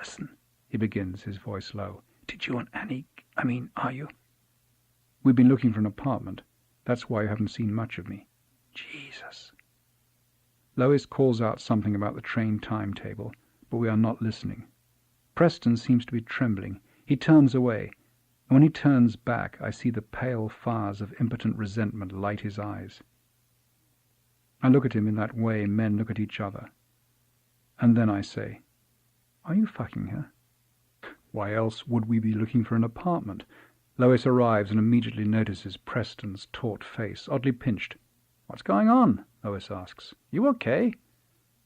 Listen, he begins, his voice low. Did you and Annie, are you? We've been looking for an apartment. That's why you haven't seen much of me. Jesus. Lois calls out something about the train timetable, but we are not listening. Preston seems to be trembling. He turns away, and when he turns back, I see the pale fires of impotent resentment light his eyes. I look at him in that way men look at each other. And then I say, "Are you fucking her?" Why else would we be looking for an apartment? Lois arrives and immediately notices Preston's taut face, oddly pinched. "What's going on?" Lois asks. "You okay?"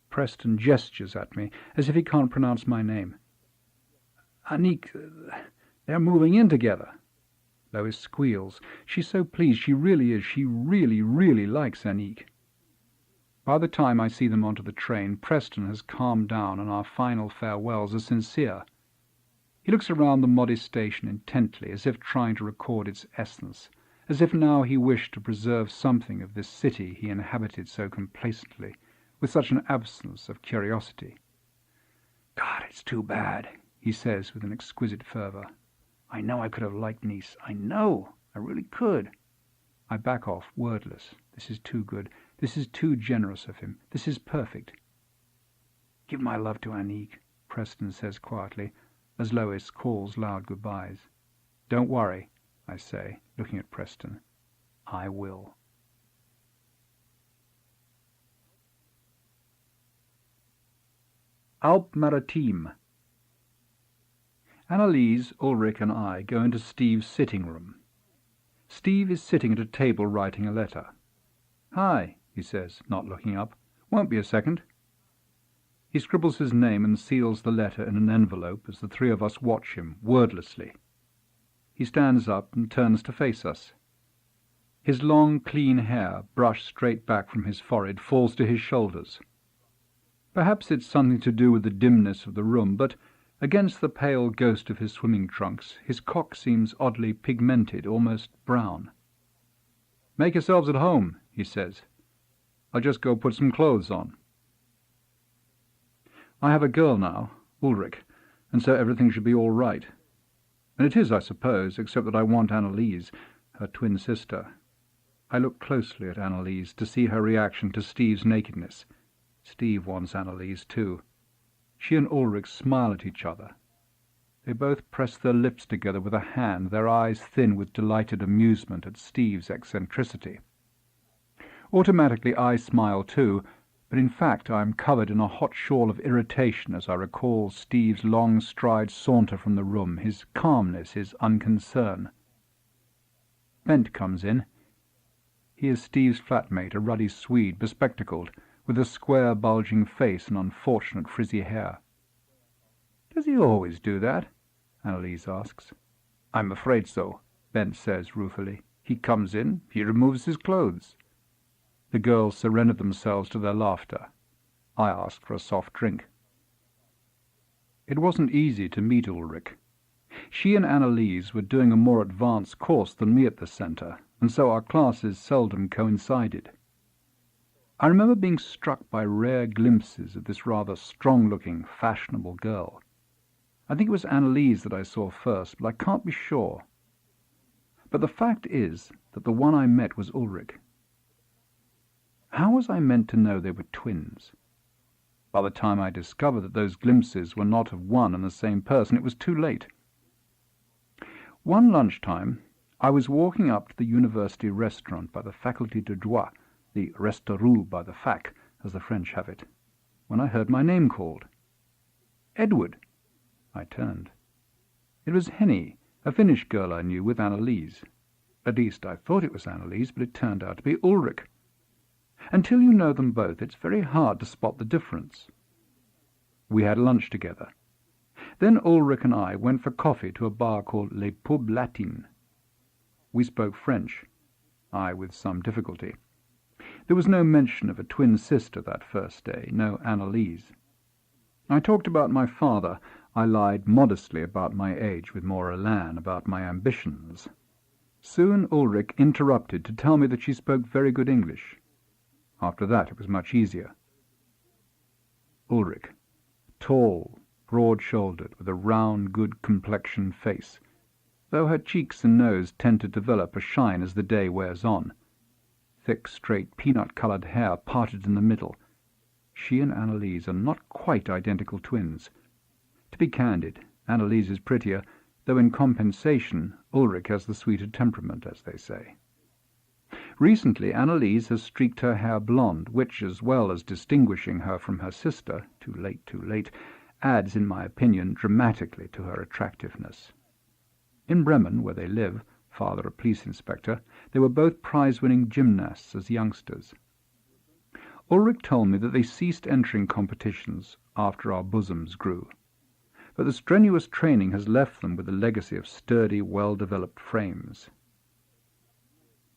Preston gestures at me, as if he can't pronounce my name. "Anik, they're moving in together." Lois squeals. She's so pleased. She really is. She really, really likes Anik. By the time I see them onto the train, Preston has calmed down and our final farewells are sincere. He looks around the modest station intently, as if trying to record its essence, as if now he wished to preserve something of this city he inhabited so complacently, with such an absence of curiosity. "God, it's too bad," he says with an exquisite fervour. "I know I could have liked Nice. I know. I really could." I back off, wordless. This is too good. This is too generous of him. This is perfect. "Give my love to Anik," Preston says quietly, as Lois calls loud goodbyes. "Don't worry," I say, looking at Preston. "I will." Alpes Maritimes. Annalise, Ulrich and I go into Steve's sitting room. Steve is sitting at a table writing a letter. "Hi," he says, not looking up. "Won't be a second." He scribbles his name and seals the letter in an envelope as the three of us watch him, wordlessly. He stands up and turns to face us. His long, clean hair, brushed straight back from his forehead, falls to his shoulders. Perhaps it's something to do with the dimness of the room, but against the pale ghost of his swimming trunks, his cock seems oddly pigmented, almost brown. "Make yourselves at home," he says. "I'll just go put some clothes on." I have a girl now, Ulrich, and so everything should be all right. And it is, I suppose, except that I want Annalise, her twin sister. I look closely at Annalise to see her reaction to Steve's nakedness. Steve wants Annalise too. She and Ulrich smile at each other. They both press their lips together with a hand, their eyes thin with delighted amusement at Steve's eccentricity. Automatically I smile too, but in fact I am covered in a hot shawl of irritation as I recall Steve's long stride saunter from the room, his calmness, his unconcern. Bent comes in. He is Steve's flatmate, a ruddy Swede, bespectacled, with a square bulging face and unfortunate frizzy hair. "Does he always do that?" Annalise asks. "I'm afraid so," Bent says ruefully. "He comes in, he removes his clothes." The girls surrender themselves to their laughter. I ask for a soft drink. It wasn't easy to meet Ulrich. She and Annalise were doing a more advanced course than me at the centre, and so our classes seldom coincided. I remember being struck by rare glimpses of this rather strong-looking, fashionable girl. I think it was Annalise that I saw first, but I can't be sure. But the fact is that the one I met was Ulrich. How was I meant to know they were twins? By the time I discovered that those glimpses were not of one and the same person, it was too late. One lunchtime, I was walking up to the university restaurant by the Faculté de Droit, the Restaurant by the Fac, as the French have it, when I heard my name called. "Edward!" I turned. It was Henny, a Finnish girl I knew, with Annalise. At least I thought it was Annalise, but it turned out to be Ulrich. Until you know them both, it's very hard to spot the difference. We had lunch together. Then Ulrich and I went for coffee to a bar called Les Pubs Latines. We spoke French, I with some difficulty. There was no mention of a twin sister that first day, no Annalise. I talked about my father. I lied modestly about my age, with more élan about my ambitions. Soon Ulrich interrupted to tell me that she spoke very good English. After that it was much easier. Ulrich, tall, broad-shouldered, with a round, good-complexioned face, though her cheeks and nose tend to develop a shine as the day wears on. Thick, straight, peanut-coloured hair parted in the middle. She and Annalise are not quite identical twins. To be candid, Annalise is prettier, though in compensation Ulrich has the sweeter temperament, as they say. Recently Annalise has streaked her hair blonde, which, as well as distinguishing her from her sister, too late, adds, in my opinion, dramatically to her attractiveness. In Bremen, where they live, father a police inspector, they were both prize-winning gymnasts as youngsters. Ulrich told me that they ceased entering competitions after our bosoms grew, but the strenuous training has left them with a legacy of sturdy, well-developed frames.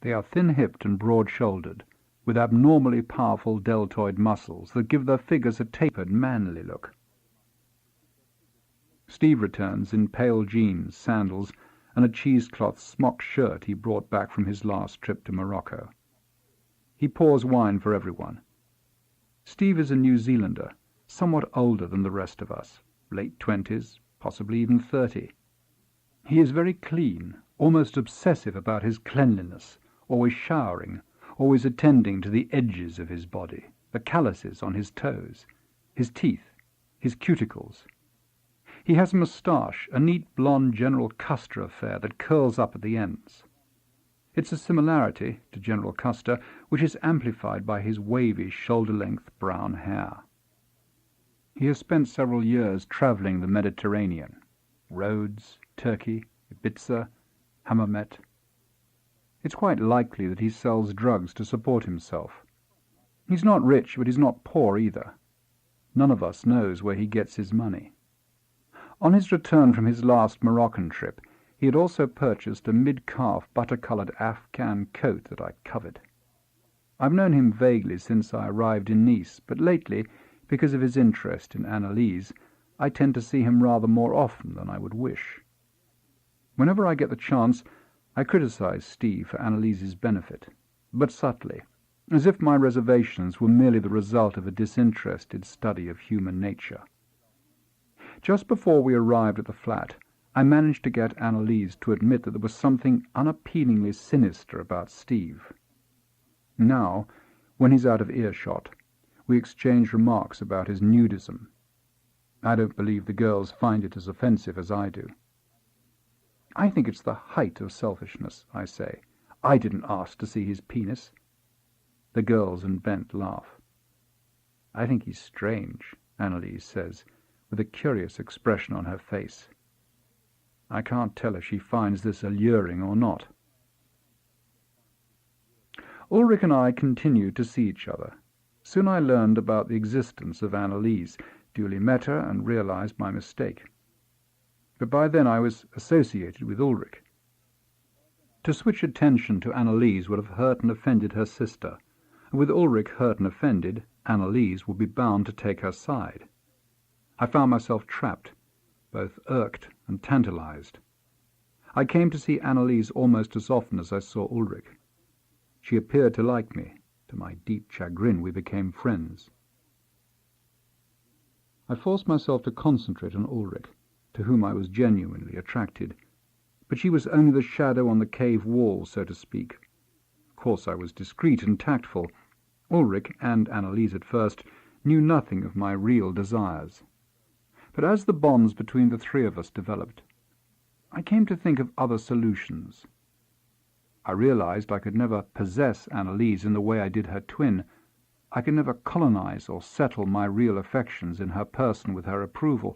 They are thin-hipped and broad-shouldered, with abnormally powerful deltoid muscles that give their figures a tapered, manly look. Steve returns in pale jeans, sandals, and a cheesecloth smock shirt he brought back from his last trip to Morocco. He pours wine for everyone. Steve is a New Zealander, somewhat older than the rest of us, late 20s, possibly even 30. He is very clean, almost obsessive about his cleanliness, always showering, always attending to the edges of his body, the calluses on his toes, his teeth, his cuticles. He has a moustache, a neat blonde General Custer affair that curls up at the ends. It's a similarity to General Custer, which is amplified by his wavy, shoulder-length brown hair. He has spent several years travelling the Mediterranean, Rhodes, Turkey, Ibiza, Hammamet. It's quite likely that he sells drugs to support himself. He's not rich, but he's not poor either. None of us knows where he gets his money. On his return from his last Moroccan trip, he had also purchased a mid-calf butter-coloured Afghan coat that I coveted. I've known him vaguely since I arrived in Nice, but lately, because of his interest in Annalise, I tend to see him rather more often than I would wish. Whenever I get the chance, I criticize Steve for Annalise's benefit, but subtly, as if my reservations were merely the result of a disinterested study of human nature. Just before we arrived at the flat, I managed to get Annalise to admit that there was something unappealingly sinister about Steve. Now, when he's out of earshot, we exchange remarks about his nudism. I don't believe the girls find it as offensive as I do. I think it's the height of selfishness, I say. I didn't ask to see his penis. The girls and Bent laugh. I think he's strange, Annalise says, with a curious expression on her face. I can't tell if she finds this alluring or not. Ulrich and I continued to see each other. Soon I learned about the existence of Annalise, duly met her, and realized my mistake. But by then I was associated with Ulrich. To switch attention to Annalise would have hurt and offended her sister, and with Ulrich hurt and offended, Annalise would be bound to take her side. I found myself trapped, both irked and tantalized. I came to see Annalise almost as often as I saw Ulrich. She appeared to like me. To my deep chagrin, we became friends. I forced myself to concentrate on Ulrich, to whom I was genuinely attracted, but she was only the shadow on the cave wall, so to speak. Of course I was discreet and tactful. Ulrich, and Annalise at first, knew nothing of my real desires. But as the bonds between the three of us developed, I came to think of other solutions. I realized I could never possess Annalise in the way I did her twin. I could never colonize or settle my real affections in her person with her approval.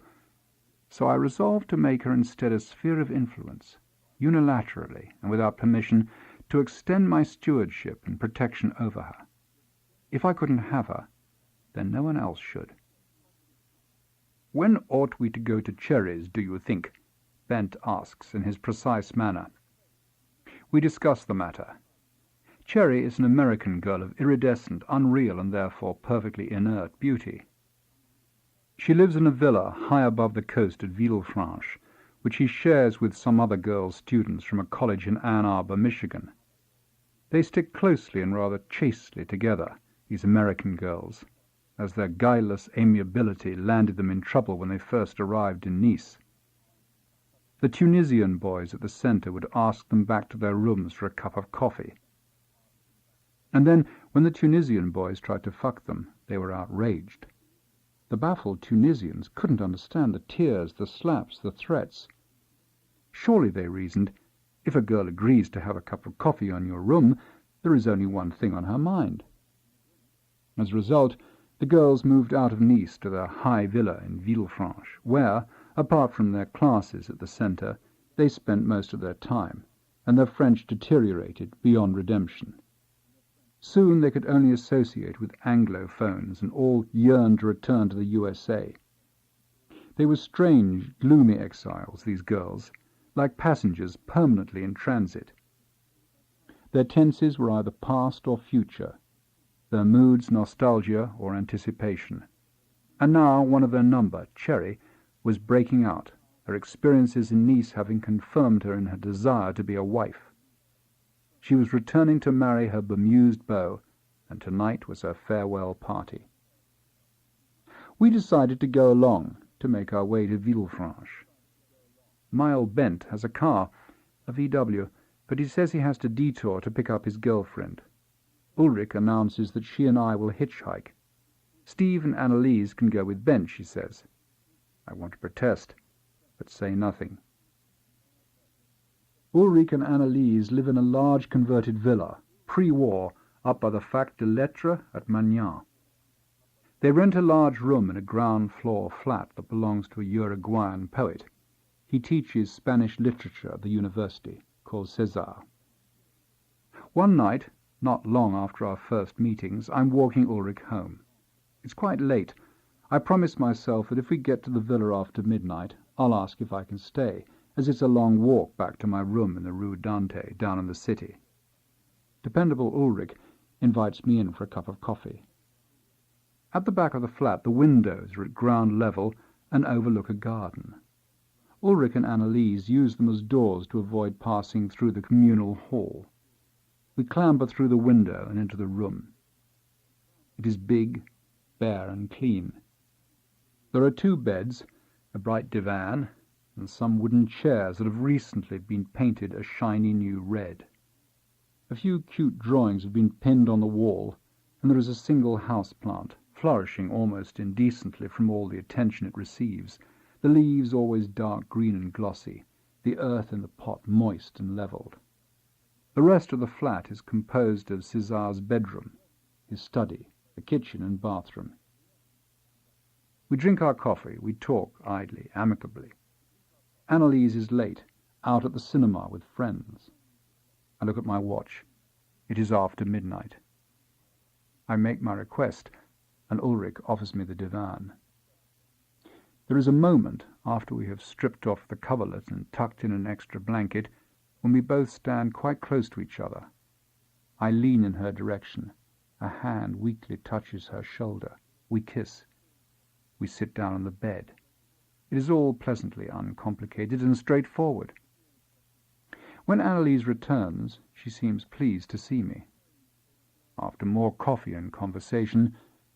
So I resolved to make her instead a sphere of influence, unilaterally and without permission, to extend my stewardship and protection over her. If I couldn't have her, then no one else should. "When ought we to go to Cherries, do you think?" Bent asks in his precise manner. We discuss the matter. Cherry is an American girl of iridescent, unreal, and therefore perfectly inert beauty. She lives in a villa high above the coast at Villefranche, which he shares with some other girl students from a college in Ann Arbor, Michigan. They stick closely and rather chastely together, these American girls. as their guileless amiability landed them in trouble when they first arrived in Nice. The Tunisian boys at the centre would ask them back to their rooms for a cup of coffee. And then, when the Tunisian boys tried to fuck them, they were outraged. The baffled Tunisians couldn't understand the tears, the slaps, the threats. Surely, they reasoned, if a girl agrees to have a cup of coffee on your room, there is only one thing on her mind. As a result, the girls moved out of Nice to their high villa in Villefranche, where, apart from their classes at the centre, they spent most of their time, and their French deteriorated beyond redemption. Soon they could only associate with Anglophones, and all yearned to return to the USA. They were strange, gloomy exiles, these girls, like passengers permanently in transit. Their tenses were either past or future, their moods nostalgia or anticipation. And now one of their number, Cherry, was breaking out, her experiences in Nice having confirmed her in her desire to be a wife. She was returning to marry her bemused beau, and tonight was her farewell party. We decided to go along, to make our way to Villefranche. My old Bent has a car, a VW, but he says he has to detour to pick up his girlfriend. Ulrich announces that she and I will hitchhike. Steve and Annalise can go with Bent, she says. I want to protest, but say nothing. Ulrich and Annalise live in a large converted villa, pre-war, up by the Fac de Lettres at Magnan. They rent a large room in a ground-floor flat that belongs to a Uruguayan poet. He teaches Spanish literature at the university, called César. One night, not long after our first meetings, I'm walking Ulrich home. It's quite late. I promise myself that if we get to the villa after midnight, I'll ask if I can stay, as it's a long walk back to my room in the Rue Dante, down in the city. Dependable Ulrich invites me in for a cup of coffee. At the back of the flat, the windows are at ground level and overlook a garden. Ulrich and Annalise use them as doors to avoid passing through the communal hall. We clamber through the window and into the room. It is big, bare and clean. There are 2 beds, a bright divan, and some wooden chairs that have recently been painted a shiny new red. A few cute drawings have been pinned on the wall, and there is a single house plant, flourishing almost indecently from all the attention it receives, the leaves always dark green and glossy, the earth in the pot moist and levelled. The rest of the flat is composed of César's bedroom, his study, the kitchen and bathroom. We drink our coffee, we talk idly, amicably. Annalise is late, out at the cinema with friends. I look at my watch. It is after midnight. I make my request, and Ulrich offers me the divan. There is a moment, after we have stripped off the coverlet and tucked in an extra blanket, when we both stand quite close to each other. I lean in her direction. A hand weakly touches her shoulder. We kiss. We sit down on the bed. It is all pleasantly uncomplicated and straightforward. When Annalise returns, she seems pleased to see me. After more coffee and conversation,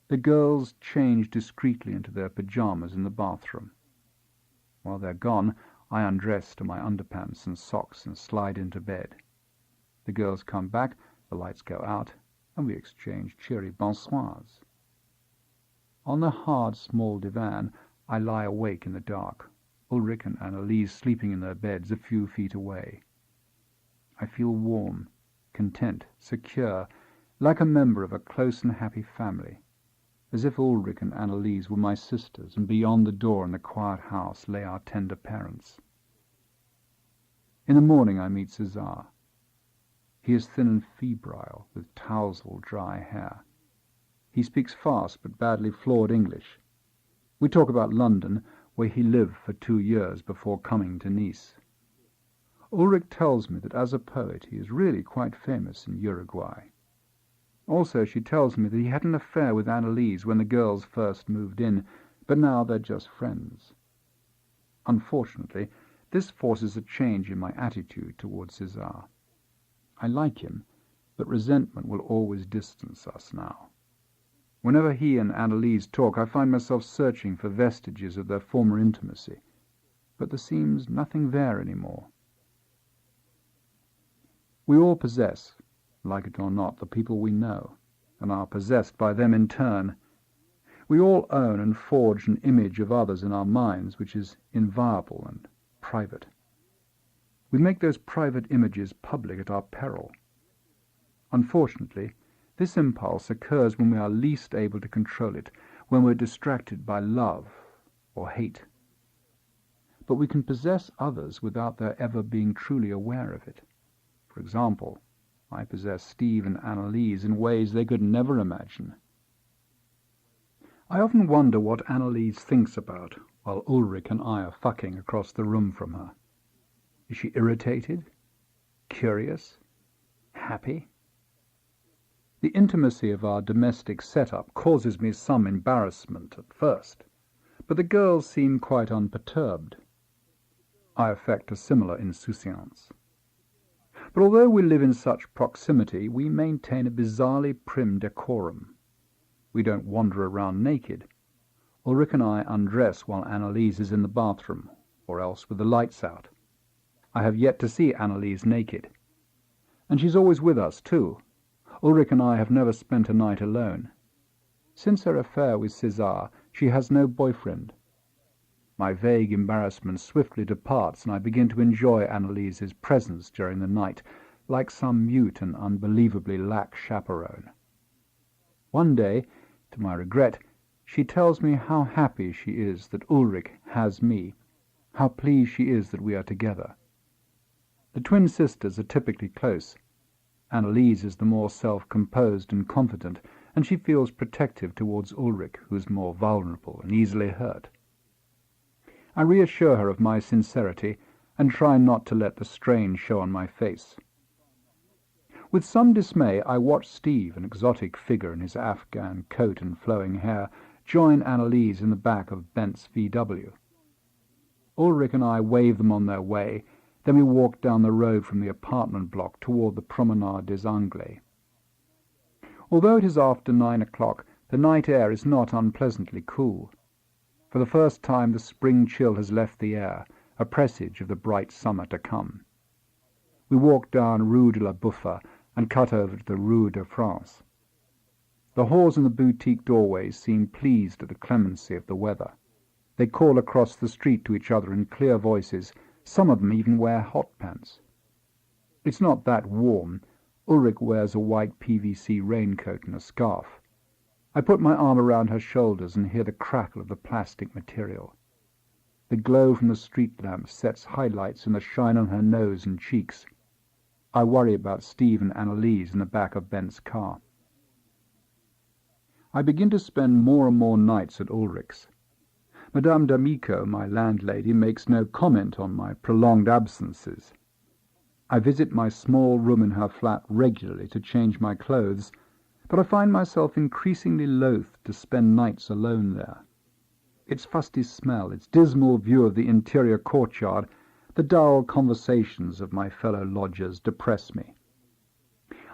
the girls change discreetly into their pyjamas in the bathroom. While they're gone, I undress to my underpants and socks and slide into bed. The girls come back, the lights go out, and we exchange cheery bonsoirs. On the hard, small divan, I lie awake in the dark, Ulrich and Annalise sleeping in their beds a few feet away. I feel warm, content, secure, like a member of a close and happy family, as if Ulrich and Annalise were my sisters, and beyond the door in the quiet house lay our tender parents. In the morning I meet César. He is thin and febrile, with tousle dry hair. He speaks fast but badly flawed English. We talk about London, where he lived for 2 years before coming to Nice. Ulrich tells me that as a poet he is really quite famous in Uruguay. Also, she tells me that he had an affair with Annalise when the girls first moved in, but now they're just friends. Unfortunately, this forces a change in my attitude towards César. I like him, but resentment will always distance us now. Whenever he and Annalise talk, I find myself searching for vestiges of their former intimacy, but there seems nothing there anymore. We all possess, like it or not, the people we know, and are possessed by them in turn. We all own and forge an image of others in our minds which is inviolable and private. We make those private images public at our peril. Unfortunately, this impulse occurs when we are least able to control it, when we're distracted by love or hate. But we can possess others without their ever being truly aware of it. For example, I possess Steve and Annalise in ways they could never imagine. I often wonder what Annalise thinks about while Ulrich and I are fucking across the room from her. Is she irritated? Curious? Happy? The intimacy of our domestic setup causes me some embarrassment at first, but the girls seem quite unperturbed. I affect a similar insouciance. But although we live in such proximity, we maintain a bizarrely prim decorum. We don't wander around naked. Ulrich and I undress while Annalise is in the bathroom, or else with the lights out. I have yet to see Annalise naked. And she's always with us, too. Ulrich and I have never spent a night alone. Since her affair with César, she has no boyfriend. My vague embarrassment swiftly departs, and I begin to enjoy Annalise's presence during the night, like some mute and unbelievably lax chaperone. One day, to my regret, she tells me how happy she is that Ulrich has me, how pleased she is that we are together. The twin sisters are typically close. Annalise is the more self-composed and confident, and she feels protective towards Ulrich, who is more vulnerable and easily hurt. I reassure her of my sincerity and try not to let the strain show on my face. With some dismay, I watch Steve, an exotic figure in his Afghan coat and flowing hair, join Annalise in the back of Bent's VW. Ulrich and I wave them on their way, then we walk down the road from the apartment block toward the Promenade des Anglais. Although it is after 9 o'clock, the night air is not unpleasantly cool. For the first time the spring chill has left the air, a presage of the bright summer to come. We walk down Rue de la Buffa and cut over to the Rue de France. The whores in the boutique doorways seem pleased at the clemency of the weather. They call across the street to each other in clear voices. Some of them even wear hot pants. It's not that warm. Ulrich wears a white PVC raincoat and a scarf. I put my arm around her shoulders and hear the crackle of the plastic material. The glow from the street lamp sets highlights in the shine on her nose and cheeks. I worry about Steve and Annalise in the back of Bent's car. I begin to spend more and more nights at Ulrich's. Madame D'Amico, my landlady, makes no comment on my prolonged absences. I visit my small room in her flat regularly to change my clothes, but I find myself increasingly loath to spend nights alone there. Its fusty smell, its dismal view of the interior courtyard, the dull conversations of my fellow lodgers depress me.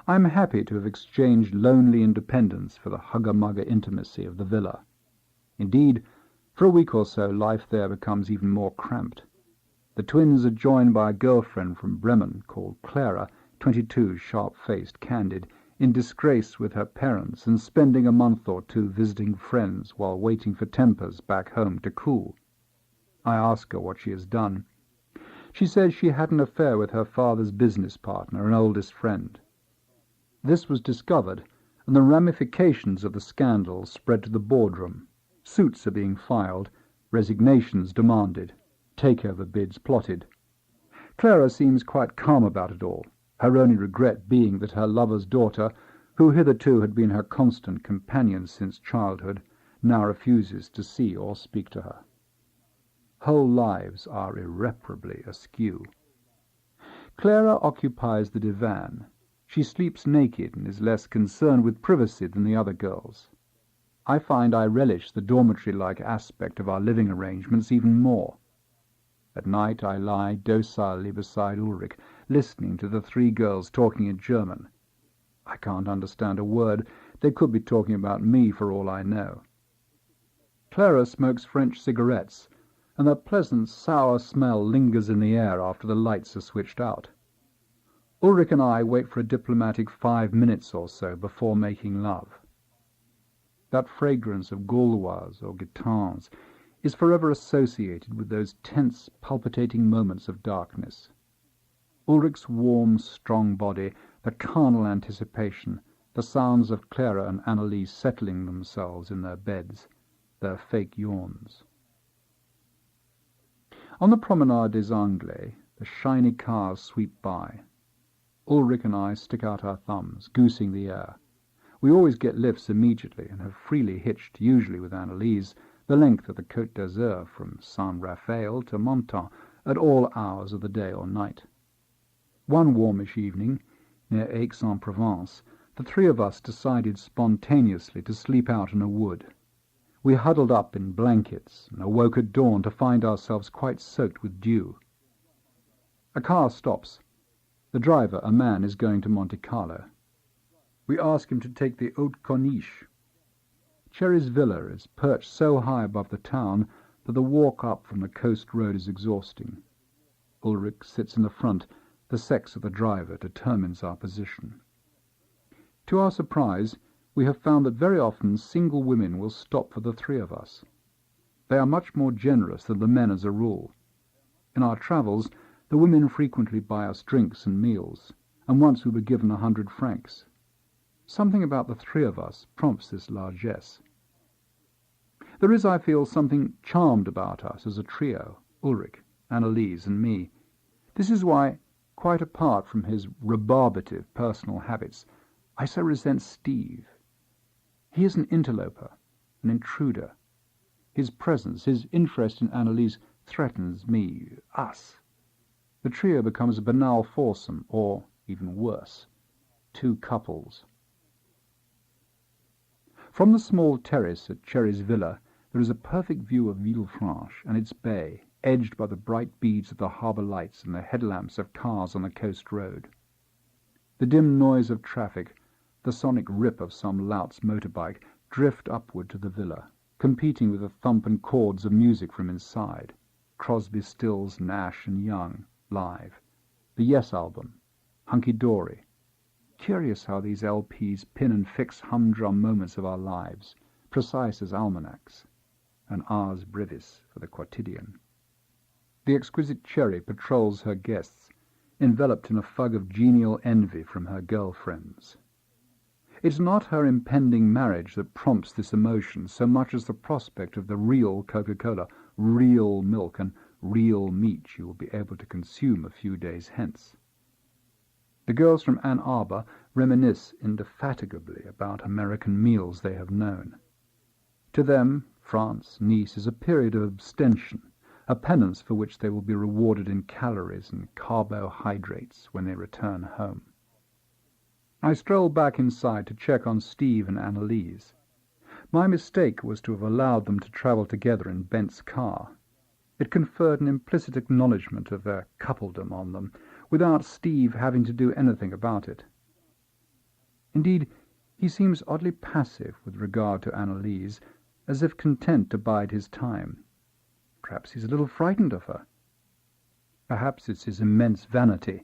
I am happy to have exchanged lonely independence for the hugger-mugger intimacy of the villa. Indeed, for a week or so, life there becomes even more cramped. The twins are joined by a girlfriend from Bremen called Clara, 22, sharp-faced, candid, in disgrace with her parents and spending a month or two visiting friends while waiting for tempers back home to cool. I ask her what she has done. She says she had an affair with her father's business partner, an oldest friend. This was discovered, and the ramifications of the scandal spread to the boardroom. Suits are being filed, resignations demanded, takeover bids plotted. Clara seems quite calm about it all, her only regret being that her lover's daughter, who hitherto had been her constant companion since childhood, now refuses to see or speak to her. Whole lives are irreparably askew. Clara occupies the divan. She sleeps naked and is less concerned with privacy than the other girls. I find I relish the dormitory-like aspect of our living arrangements even more. At night I lie docilely beside Ulrich, listening to the three girls talking in German. I can't understand a word. They could be talking about me for all I know. Clara smokes French cigarettes, and that pleasant sour smell lingers in the air after the lights are switched out. Ulrich and I wait for a diplomatic 5 minutes or so before making love. That fragrance of Gauloise or Gitans is forever associated with those tense, palpitating moments of darkness. Ulrich's warm, strong body, the carnal anticipation, the sounds of Clara and Annalise settling themselves in their beds, their fake yawns. On the Promenade des Anglais, the shiny cars sweep by. Ulrich and I stick out our thumbs, goosing the air. We always get lifts immediately and have freely hitched, usually with Annalise, the length of the Côte d'Azur from Saint-Raphael to Montant at all hours of the day or night. One warmish evening, near Aix-en-Provence, the three of us decided spontaneously to sleep out in a wood. We huddled up in blankets and awoke at dawn to find ourselves quite soaked with dew. A car stops. The driver, a man, is going to Monte Carlo. We ask him to take the Haute Corniche. Cherry's villa is perched so high above the town that the walk up from the coast road is exhausting. Ulrich sits in the front. The sex of the driver determines our position. To our surprise, we have found that very often single women will stop for the three of us. They are much more generous than the men as a rule. In our travels, the women frequently buy us drinks and meals, and once we were given 100 francs. Something about the three of us prompts this largesse. There is, I feel, something charmed about us as a trio, Ulrich, Annalise, and me. This is why, quite apart from his rebarbative personal habits, I so resent Steve. He is an interloper, an intruder. His presence, his interest in Annalise threatens me, us. The trio becomes a banal foursome, or, even worse, two couples. From the small terrace at Cherry's villa, there is a perfect view of Villefranche and its bay, edged by the bright beads of the harbour lights and the headlamps of cars on the coast road. The dim noise of traffic, the sonic rip of some lout's motorbike, drift upward to the villa, competing with the thump and chords of music from inside. Crosby, Stills, Nash and Young, live. The Yes album, Hunky Dory. Curious how these LPs pin and fix humdrum moments of our lives, precise as almanacs, and ars brevis for the quotidian. The exquisite Cherry patrols her guests, enveloped in a fug of genial envy from her girl-friends. It's not her impending marriage that prompts this emotion so much as the prospect of the real Coca-Cola, real milk, and real meat you will be able to consume a few days hence. The girls from Ann Arbor reminisce indefatigably about American meals they have known. To them, France, Nice, is a period of abstention, a penance for which they will be rewarded in calories and carbohydrates when they return home. I stroll back inside to check on Steve and Annalise. My mistake was to have allowed them to travel together in Bent's car. It conferred an implicit acknowledgement of their coupledom on them, without Steve having to do anything about it. Indeed, he seems oddly passive with regard to Annalise, as if content to bide his time. Perhaps he's a little frightened of her. Perhaps it's his immense vanity.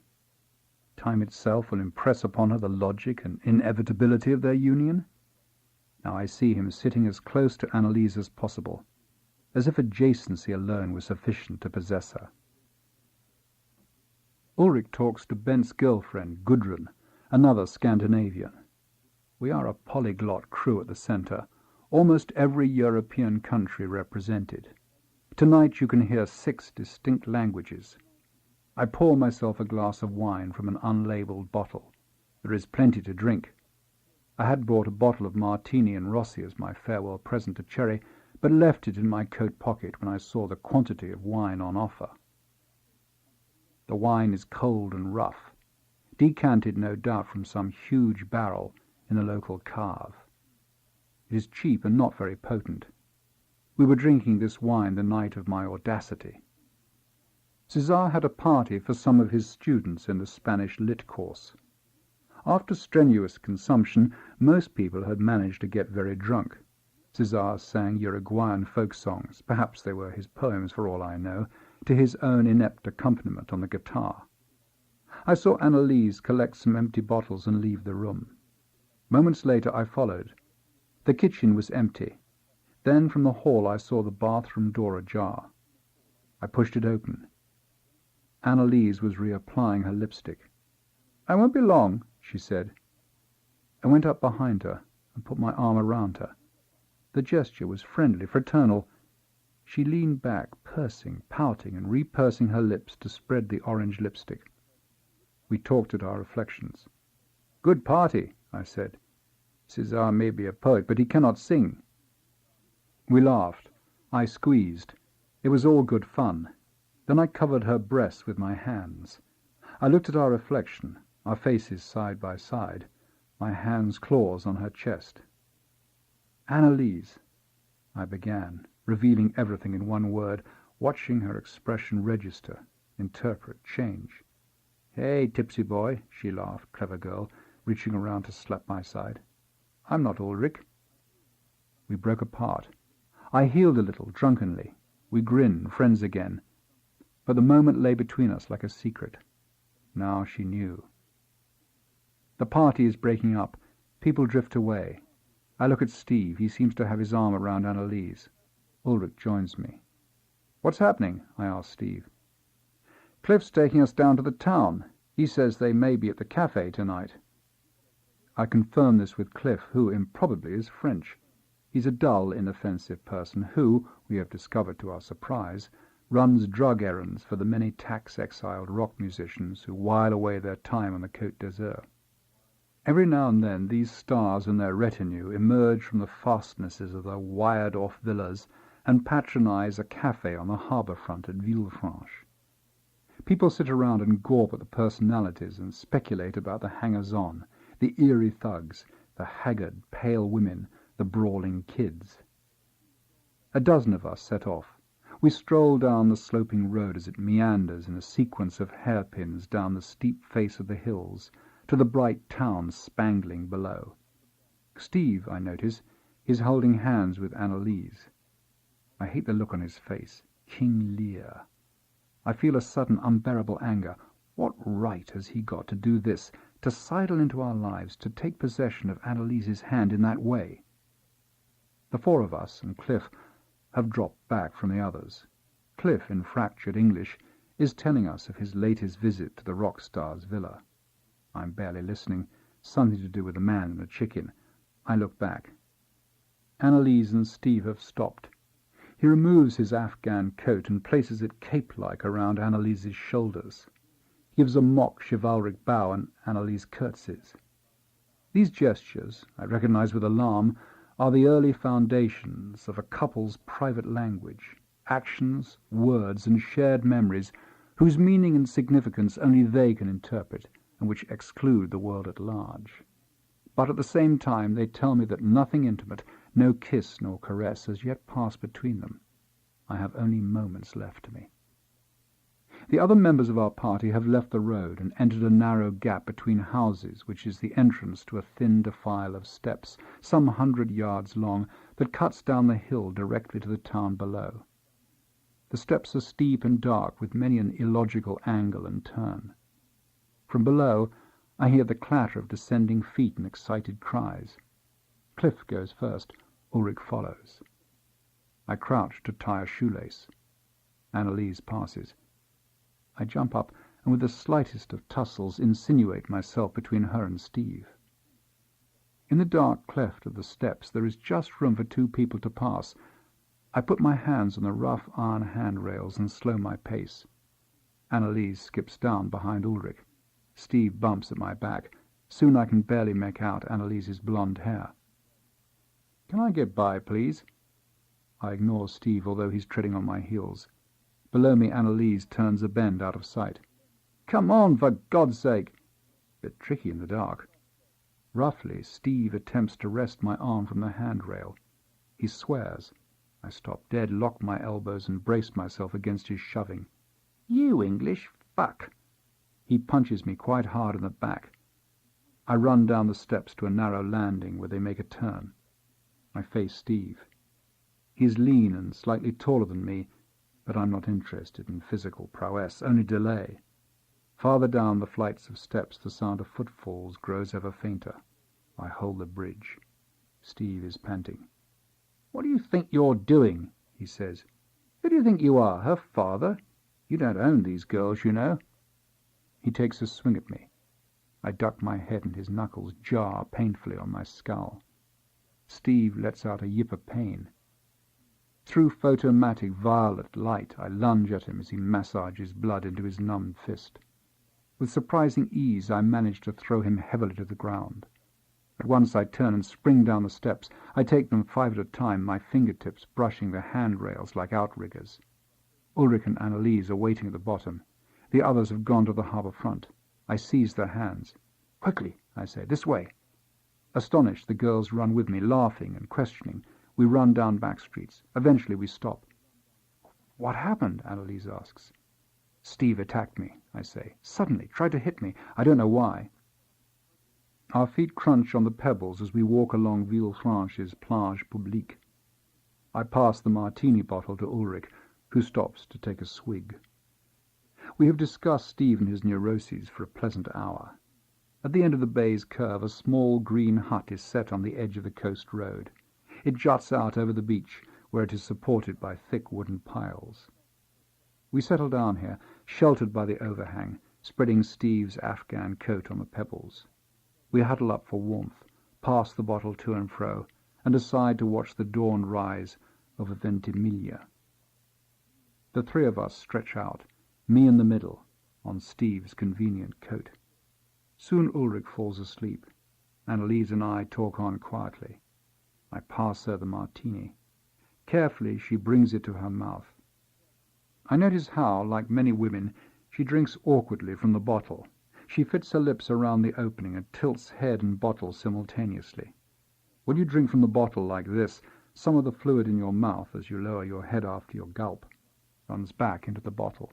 Time itself will impress upon her the logic and inevitability of their union. Now I see him sitting as close to Annalise as possible, as if adjacency alone was sufficient to possess her. Ulrich talks to Bent's girlfriend, Gudrun, another Scandinavian. We are a polyglot crew at the centre, almost every European country represented. Tonight you can hear 6 distinct languages. I pour myself a glass of wine from an unlabelled bottle. There is plenty to drink. I had brought a bottle of Martini and Rossi as my farewell present to Cherry, but left it in my coat pocket when I saw the quantity of wine on offer. The wine is cold and rough, decanted no doubt from some huge barrel in the local cave. It is cheap and not very potent. We were drinking this wine the night of my audacity. César had a party for some of his students in the Spanish lit course. After strenuous consumption, most people had managed to get very drunk. César sang Uruguayan folk songs, perhaps they were his poems for all I know, to his own inept accompaniment on the guitar. I saw Annalise collect some empty bottles and leave the room. Moments later I followed. The kitchen was empty. Then from the hall I saw the bathroom door ajar. I pushed it open. Annalise was reapplying her lipstick. "I won't be long," she said. I went up behind her and put my arm around her. The gesture was friendly, fraternal. She leaned back, pursing, pouting, and repursing her lips to spread the orange lipstick. We talked at our reflections. "Good party," I said. "César may be a poet, but he cannot sing." We laughed. I squeezed. It was all good fun. Then I covered her breasts with my hands. I looked at our reflection, our faces side by side, my hands' claws on her chest. "Annalise," I began, revealing everything in one word, watching her expression register, interpret, change. "Hey, tipsy boy," she laughed, clever girl, reaching around to slap my side. "I'm not Ulrich." We broke apart. I healed a little, drunkenly. We grinned, friends again. But the moment lay between us like a secret. Now she knew. The party is breaking up. People drift away. I look at Steve. He seems to have his arm around Annalise. Ulrich joins me. "What's happening?" I ask Steve. "Cliff's taking us down to the town. He says they may be at the cafe tonight." I confirm this with Cliff, who improbably is French. He's a dull, inoffensive person who, we have discovered to our surprise, runs drug errands for the many tax-exiled rock musicians who while away their time on the Côte d'Azur. Every now and then these stars and their retinue emerge from the fastnesses of their wired-off villas and patronize a cafe on the harbour front at Villefranche. People sit around and gawp at the personalities and speculate about the hangers-on, the eerie thugs, the haggard, pale women, the brawling kids. A dozen of us set off. We stroll down the sloping road as it meanders in a sequence of hairpins down the steep face of the hills to the bright town spangling below. Steve, I notice, is holding hands with Annalise. I hate the look on his face. King Lear. I feel a sudden unbearable anger. What right has he got to do this, to sidle into our lives, to take possession of Annalise's hand in that way? The four of us and Cliff have dropped back from the others. Cliff, in fractured English, is telling us of his latest visit to the rock star's villa. I'm barely listening. Something to do with a man and a chicken. I look back. Annalise and Steve have stopped. He removes his Afghan coat and places it cape-like around Annalise's shoulders. He gives a mock chivalric bow, and Annalise curtsies. These gestures, I recognize with alarm, are the early foundations of a couple's private language, actions, words, and shared memories whose meaning and significance only they can interpret, and which exclude the world at large. But at the same time they tell me that nothing intimate, no kiss nor caress, has yet passed between them. I have only moments left to me. The other members of our party have left the road and entered a narrow gap between houses, which is the entrance to a thin defile of steps, some 100 yards long, that cuts down the hill directly to the town below. The steps are steep and dark, with many an illogical angle and turn. From below, I hear the clatter of descending feet and excited cries. Cliff goes first. Ulrich follows. I crouch to tie a shoelace. Annalise passes. I jump up and with the slightest of tussles insinuate myself between her and Steve. In the dark cleft of the steps there is just room for two people to pass. I put my hands on the rough iron handrails and slow my pace. Annalise skips down behind Ulrich. Steve bumps at my back. Soon I can barely make out Annalise's blonde hair. "Can I get by, please?" I ignore Steve, although he's treading on my heels. Below me, Annalise turns a bend out of sight. "Come on, for God's sake!" Bit tricky in the dark. Roughly, Steve attempts to wrest my arm from the handrail. He swears. I stop dead, lock my elbows, and brace myself against his shoving. "You English fuck!" He punches me quite hard in the back. I run down the steps to a narrow landing where they make a turn. I face Steve. He is lean and slightly taller than me, but I'm not interested in physical prowess, only delay. Farther down the flights of steps the sound of footfalls grows ever fainter. I hold the bridge. Steve is panting. "What do you think you're doing?" he says. "Who do you think you are, her father? You don't own these girls, you know." He takes a swing at me. I duck my head and his knuckles jar painfully on my skull. Steve lets out a yip of pain. Through photomatic violet light, I lunge at him as he massages blood into his numbed fist. With surprising ease, I manage to throw him heavily to the ground. At once I turn and spring down the steps. I take them 5 at a time, my fingertips brushing the handrails like outriggers. Ulrich and Anneliese are waiting at the bottom. The others have gone to the harbour front. I seize their hands. "Quickly," I say, "this way." Astonished, the girls run with me, laughing and questioning. We run down back streets. Eventually we stop. "What happened?" Anneliese asks. "Steve attacked me," I say. "Suddenly, tried to hit me. I don't know why." Our feet crunch on the pebbles as we walk along Villefranche's plage publique. I pass the martini bottle to Ulrich, who stops to take a swig. We have discussed Steve and his neuroses for a pleasant hour. At the end of the bay's curve, a small green hut is set on the edge of the coast road. It juts out over the beach, where it is supported by thick wooden piles. We settle down here, sheltered by the overhang, spreading Steve's Afghan coat on the pebbles. We huddle up for warmth, pass the bottle to and fro, and decide to watch the dawn rise over Ventimiglia. The 3 of us stretch out, me in the middle, on Steve's convenient coat. Soon Ulrich falls asleep. Anneliese and I talk on quietly. I pass her the martini. Carefully she brings it to her mouth. I notice how, like many women, she drinks awkwardly from the bottle. She fits her lips around the opening and tilts head and bottle simultaneously. When you drink from the bottle like this, some of the fluid in your mouth, as you lower your head after your gulp, runs back into the bottle.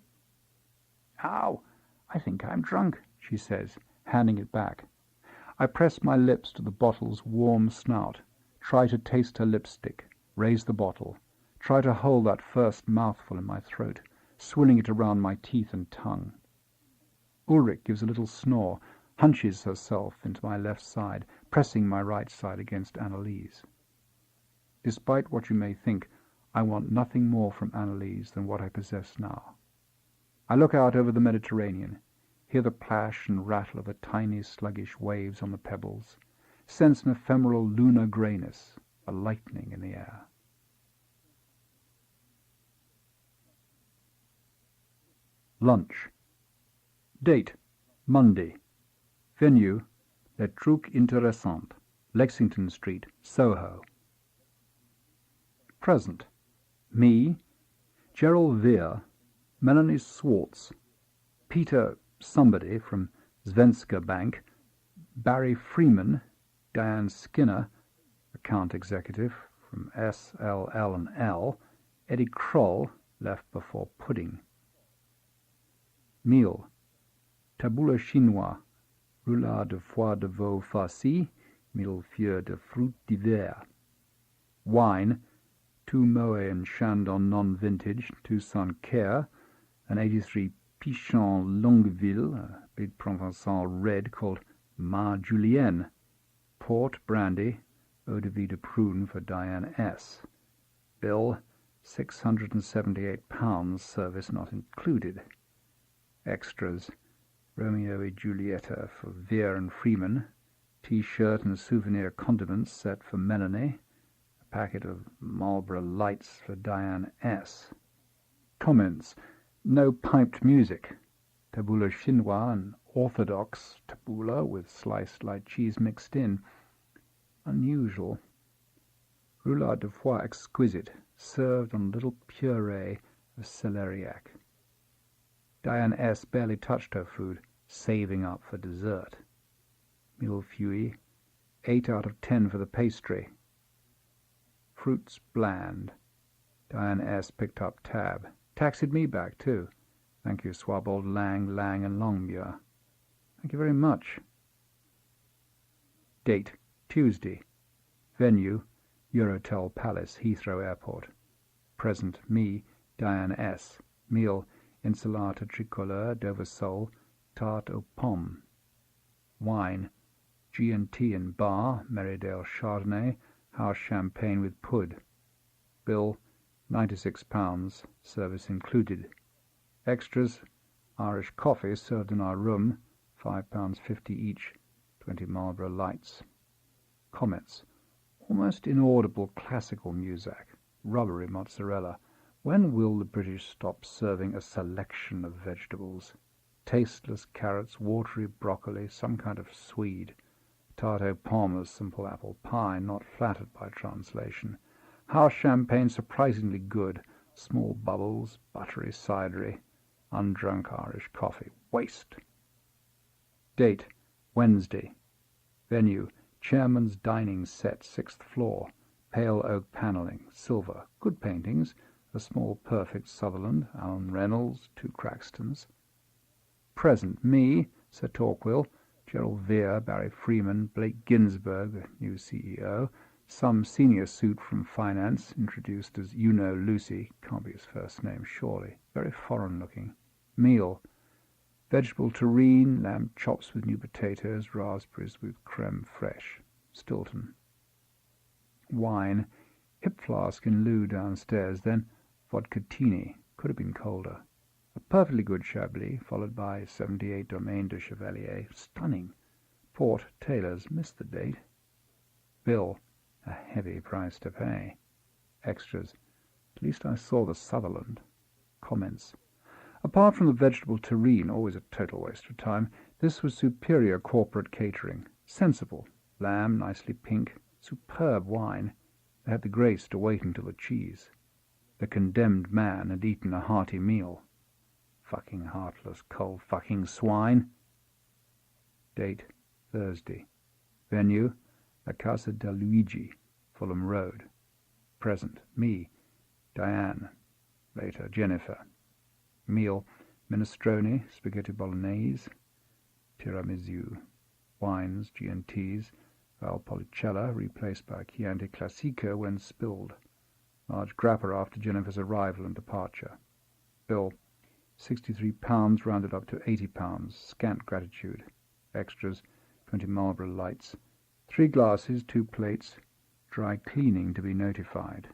"Ow, I think I'm drunk," she says, handing it back. I press my lips to the bottle's warm snout, try to taste her lipstick, raise the bottle, try to hold that first mouthful in my throat, swilling it around my teeth and tongue. Ulrich gives a little snore, hunches herself into my left side, pressing my right side against Anneliese. Despite what you may think, I want nothing more from Anneliese than what I possess now. I look out over the Mediterranean, hear the plash and rattle of the tiny sluggish waves on the pebbles, sense an ephemeral lunar greyness, a lightning in the air. Lunch. Date: Monday. Venue: Les Trucs Intéressants, Lexington Street, Soho. Present: me, Gerald Veer, Melanie Swartz, Peter somebody from Svenska Bank, Barry Freeman, Diane Skinner, account executive from SLL&L, Eddie Kroll, left before pudding. Meal: tabouleh chinois, roulade de foie de veau farci, millefeuille de fruits d'hiver. Wine: 2 Moet and Chandon non-vintage, Tucson Care, an 83 Pichon Longueville, a big Provençal red called Ma Julienne. Port, brandy, eau de vie de prune for Diane S. Bill: £678, service not included. Extras: Romeo and Julieta for Veer and Freeman, T-shirt and souvenir condiments set for Melanie, a packet of Marlboro Lights for Diane S. Comments: no piped music. Tabouleh chinois, an orthodox tabouleh with sliced light cheese mixed in. Unusual. Roulade de foie exquisite, served on a little puree of celeriac. Diane S. barely touched her food, saving up for dessert. Millefeuille, 8 out of 10 for the pastry. Fruits bland. Diane S. picked up tab. Taxied me back, too. Thank you, Swabold, Lang, and Longmuir. Thank you very much. Date, Tuesday. Venue, Eurotel Palace, Heathrow Airport. Present, me, Diane S. Meal, Insalata Tricolore, Dover sole, tarte aux pommes. Wine, G&T in bar, Merridale Chardonnay, house champagne with pud. Bill, £96, service included. Extras, Irish coffee served in our room, £5.50 each, 20 Marlborough Lights. Comments. Almost inaudible classical music, rubbery mozzarella. When will the British stop serving a selection of vegetables? Tasteless carrots, watery broccoli, some kind of swede. Tarte aux pommes, simple apple pie, not flattered by translation. House champagne surprisingly good, small bubbles, buttery cidery. Undrunk Irish coffee. Waste. Date, Wednesday. Venue, Chairman's Dining Set, 6th floor. Pale oak panelling, silver. Good paintings. A small perfect Sutherland, Alan Reynolds, 2 Craxtons. Present, me, Sir Torquil, Gerald Vere, Barry Freeman, Blake Ginsberg, the new CEO, some senior suit from finance, introduced as Lucy, can't be his first name, surely, very foreign-looking. Meal, vegetable terrine, lamb chops with new potatoes, raspberries with creme fraiche, Stilton. Wine, hip flask in loo downstairs, then vodkatini, could have been colder. A perfectly good Chablis, followed by 78 Domaine de Chevalier, stunning. Port, Taylor's, missed the date. Bill, a heavy price to pay. Extras, at least I saw the Sutherland. Comments. Apart from the vegetable terrine, always a total waste of time, this was superior corporate catering. Sensible. Lamb, nicely pink. Superb wine. They had the grace to wait until the cheese. The condemned man had eaten a hearty meal. Fucking heartless, cold fucking swine. Date, Thursday. Venue, La Casa del Luigi, Fulham Road. Present, me, Diane. Later, Jennifer. Meal, minestrone, spaghetti bolognese, tiramisu. Wines, G&Ts, Valpolicella, replaced by Chianti Classico when spilled. Large grappa after Jennifer's arrival and departure. Bill, £63 rounded up to £80. Scant gratitude. Extras, 20 Marlborough Lights. 3 glasses, 2 plates. Dry cleaning to be notified.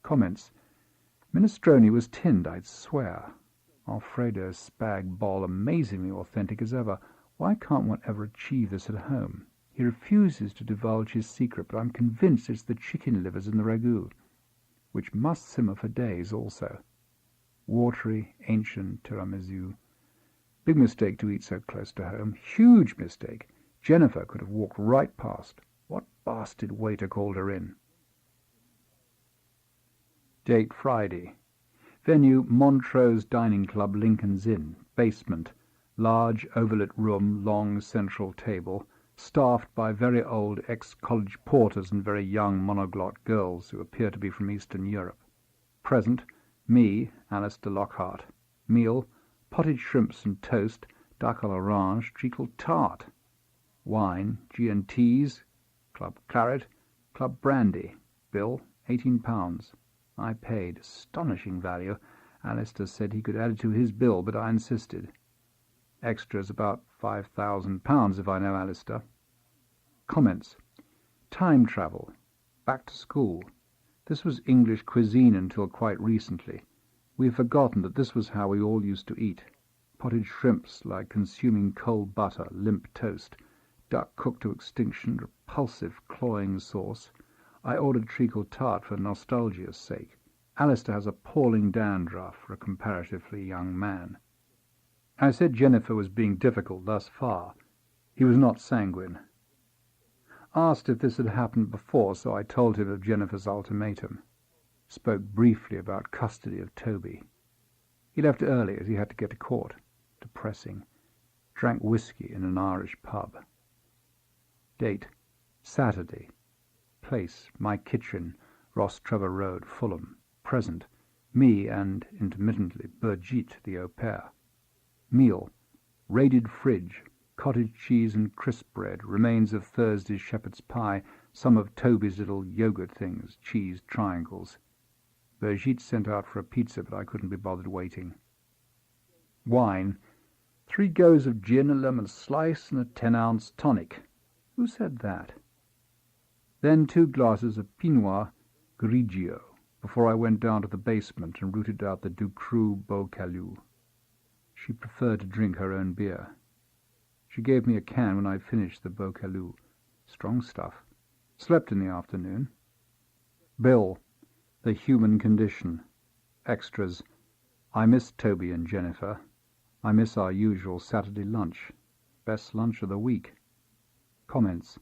Comments. Minestrone was tinned, I'd swear. Alfredo's spag bol amazingly authentic as ever. Why can't one ever achieve this at home? He refuses to divulge his secret, but I'm convinced it's the chicken livers in the ragout, which must simmer for days also. Watery, ancient tiramisu. Big mistake to eat so close to home. Huge mistake. Jennifer could have walked right past. What bastard waiter called her in? Date, Friday. Venue, Montrose Dining Club, Lincoln's Inn. Basement. Large, overlit room, long central table, staffed by very old ex-college porters and very young monoglot girls who appear to be from Eastern Europe. Present, me, Alistair Lockhart. Meal, potted shrimps and toast, duck à l'orange, treacle tart. Wine, G&Ts, Club Claret, Club Brandy. Bill, £18. I paid. Astonishing value. Alistair said he could add it to his bill, but I insisted. Extras about £5,000 if I know Alistair. Comments. Time travel. Back to school. This was English cuisine until quite recently. We've forgotten that this was how we all used to eat. Potted shrimps like consuming cold butter, limp toast, duck cooked to extinction, repulsive cloying sauce. I ordered treacle tart for nostalgia's sake. Alistair has appalling dandruff for a comparatively young man. I said Jennifer was being difficult thus far. He was not sanguine. Asked if this had happened before, so I told him of Jennifer's ultimatum. Spoke briefly about custody of Toby. He left early as he had to get to court. Depressing. Drank whiskey in an Irish pub. Date, Saturday. Place, my kitchen, Ross Trevor Road, Fulham. Present, me and, intermittently, Birgitte, the au pair. Meal, raided fridge, cottage cheese and crisp bread, remains of Thursday's shepherd's pie, some of Toby's little yogurt things, cheese triangles. Brigitte sent out for a pizza, but I couldn't be bothered waiting. Wine. 3 goes of gin, a lemon slice, and a 10-ounce tonic. Who said that? Then 2 glasses of Pinot Grigio, before I went down to the basement and rooted out the Ducru Beaucalu. She preferred to drink her own beer. She gave me a can when I'd finished the Beaucalu. Strong stuff. Slept in the afternoon. Bill. The human condition. Extras. I miss Toby and Jennifer. I miss our usual Saturday lunch. Best lunch of the week. Comments.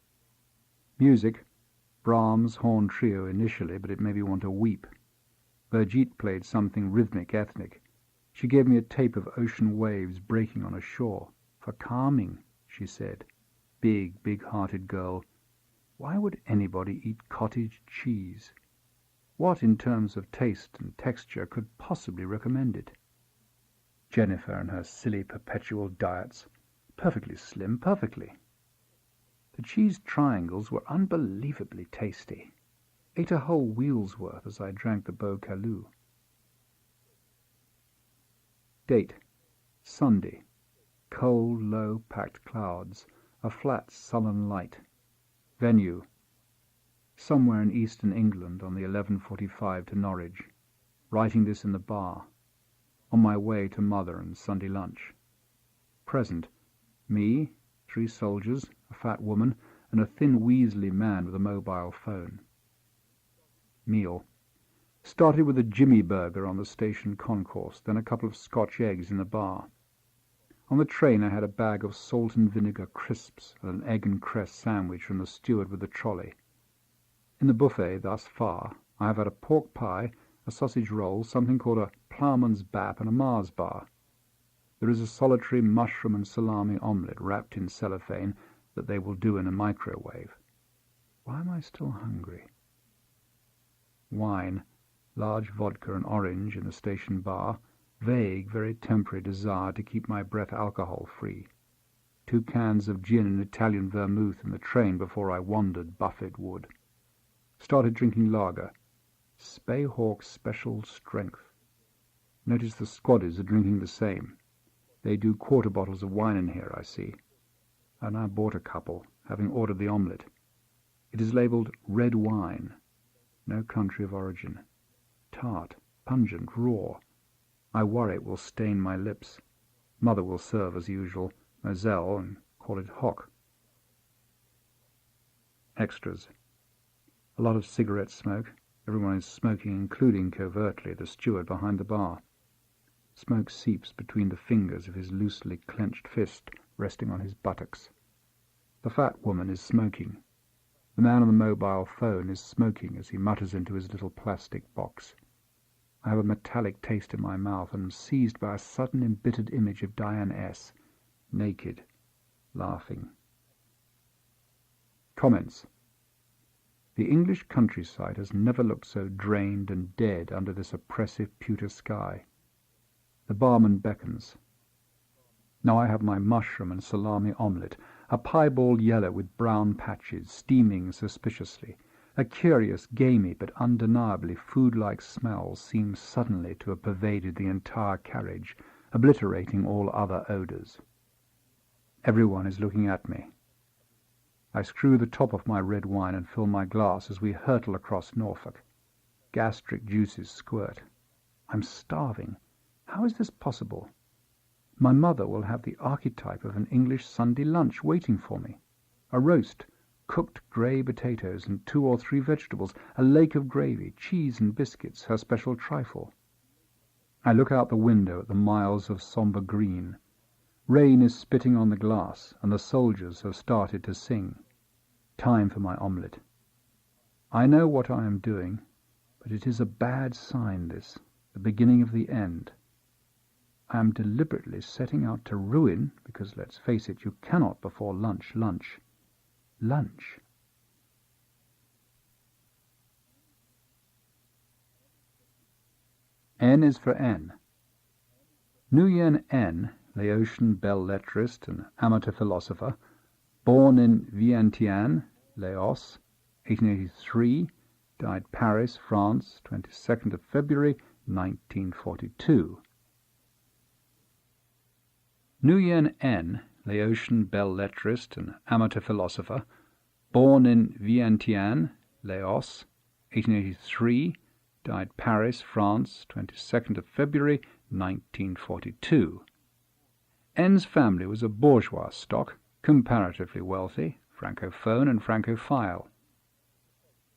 Music. Brahms' horn trio initially, but it made me want to weep. Brigitte played something rhythmic, ethnic. She gave me a tape of ocean waves breaking on a shore. For calming, she said. Big-hearted girl. Why would anybody eat cottage cheese? What, in terms of taste and texture, could possibly recommend it? Jennifer and her silly perpetual diets. Perfectly slim, perfectly. The cheese triangles were unbelievably tasty. Ate a whole wheel's worth as I drank the Beaucalu. Date. Sunday. Cold, low, packed clouds. A flat, sullen light. Venue. Somewhere in eastern England on the 11:45 to Norwich. Writing this in the bar. On my way to mother and Sunday lunch. Present. Me, 3 soldiers, a fat woman, and a thin weaselly man with a mobile phone. Meal. Started with a Jimmy burger on the station concourse, then a couple of Scotch eggs in the bar. On the train I had a bag of salt and vinegar crisps and an egg and cress sandwich from the steward with the trolley. In the buffet thus far I have had a pork pie, a sausage roll, something called a ploughman's bap, and a Mars bar. There is a solitary mushroom and salami omelette wrapped in cellophane that they will do in a microwave. Why am I still hungry? Wine. Large vodka and orange in the station bar. Vague, very temporary desire to keep my breath alcohol-free. 2 cans of gin and Italian vermouth in the train before I wandered Buffett Wood. Started drinking lager. Spayhawk Special Strength. Notice the squaddies are drinking the same. They do quarter bottles of wine in here, I see. I now bought a couple, having ordered the omelette. It is labelled red wine. No country of origin. Tart, pungent, raw. I worry it will stain my lips. Mother will serve as usual, Moselle, and call it hock. Extras. A lot of cigarette smoke. Everyone is smoking, including, covertly, the steward behind the bar. Smoke seeps between the fingers of his loosely clenched fist resting on his buttocks. The fat woman is smoking. The man on the mobile phone is smoking as he mutters into his little plastic box. I have a metallic taste in my mouth and am seized by a sudden embittered image of Diane S., naked, laughing. Comments. The English countryside has never looked so drained and dead under this oppressive pewter sky. The barman beckons. Now I have my mushroom and salami omelette, a piebald yellow with brown patches, steaming suspiciously. A curious, gamey, but undeniably food-like smell seems suddenly to have pervaded the entire carriage, obliterating all other odours. Everyone is looking at me. I screw the top off my red wine and fill my glass as we hurtle across Norfolk. Gastric juices squirt. I'm starving. How is this possible? My mother will have the archetype of an English Sunday lunch waiting for me. A roast, cooked grey potatoes and 2 or 3 vegetables, a lake of gravy, cheese and biscuits, her special trifle. I look out the window at the miles of sombre green. Rain is spitting on the glass, and the soldiers have started to sing. Time for my omelette. I know what I am doing, but it is a bad sign, this, the beginning of the end. I am deliberately setting out to ruin, because, let's face it, you cannot before lunch. N is for N. Nguyen N Laotian belles-lettrist and amateur philosopher, born in Vientiane, Laos, 1883, died Paris, France, 22nd of February, 1942. Nguyen N, Laotian belles-lettrist and amateur philosopher, born in Vientiane, Laos, 1883, died Paris, France, 22nd of February, 1942. N's family was a bourgeois stock, comparatively wealthy, francophone and francophile.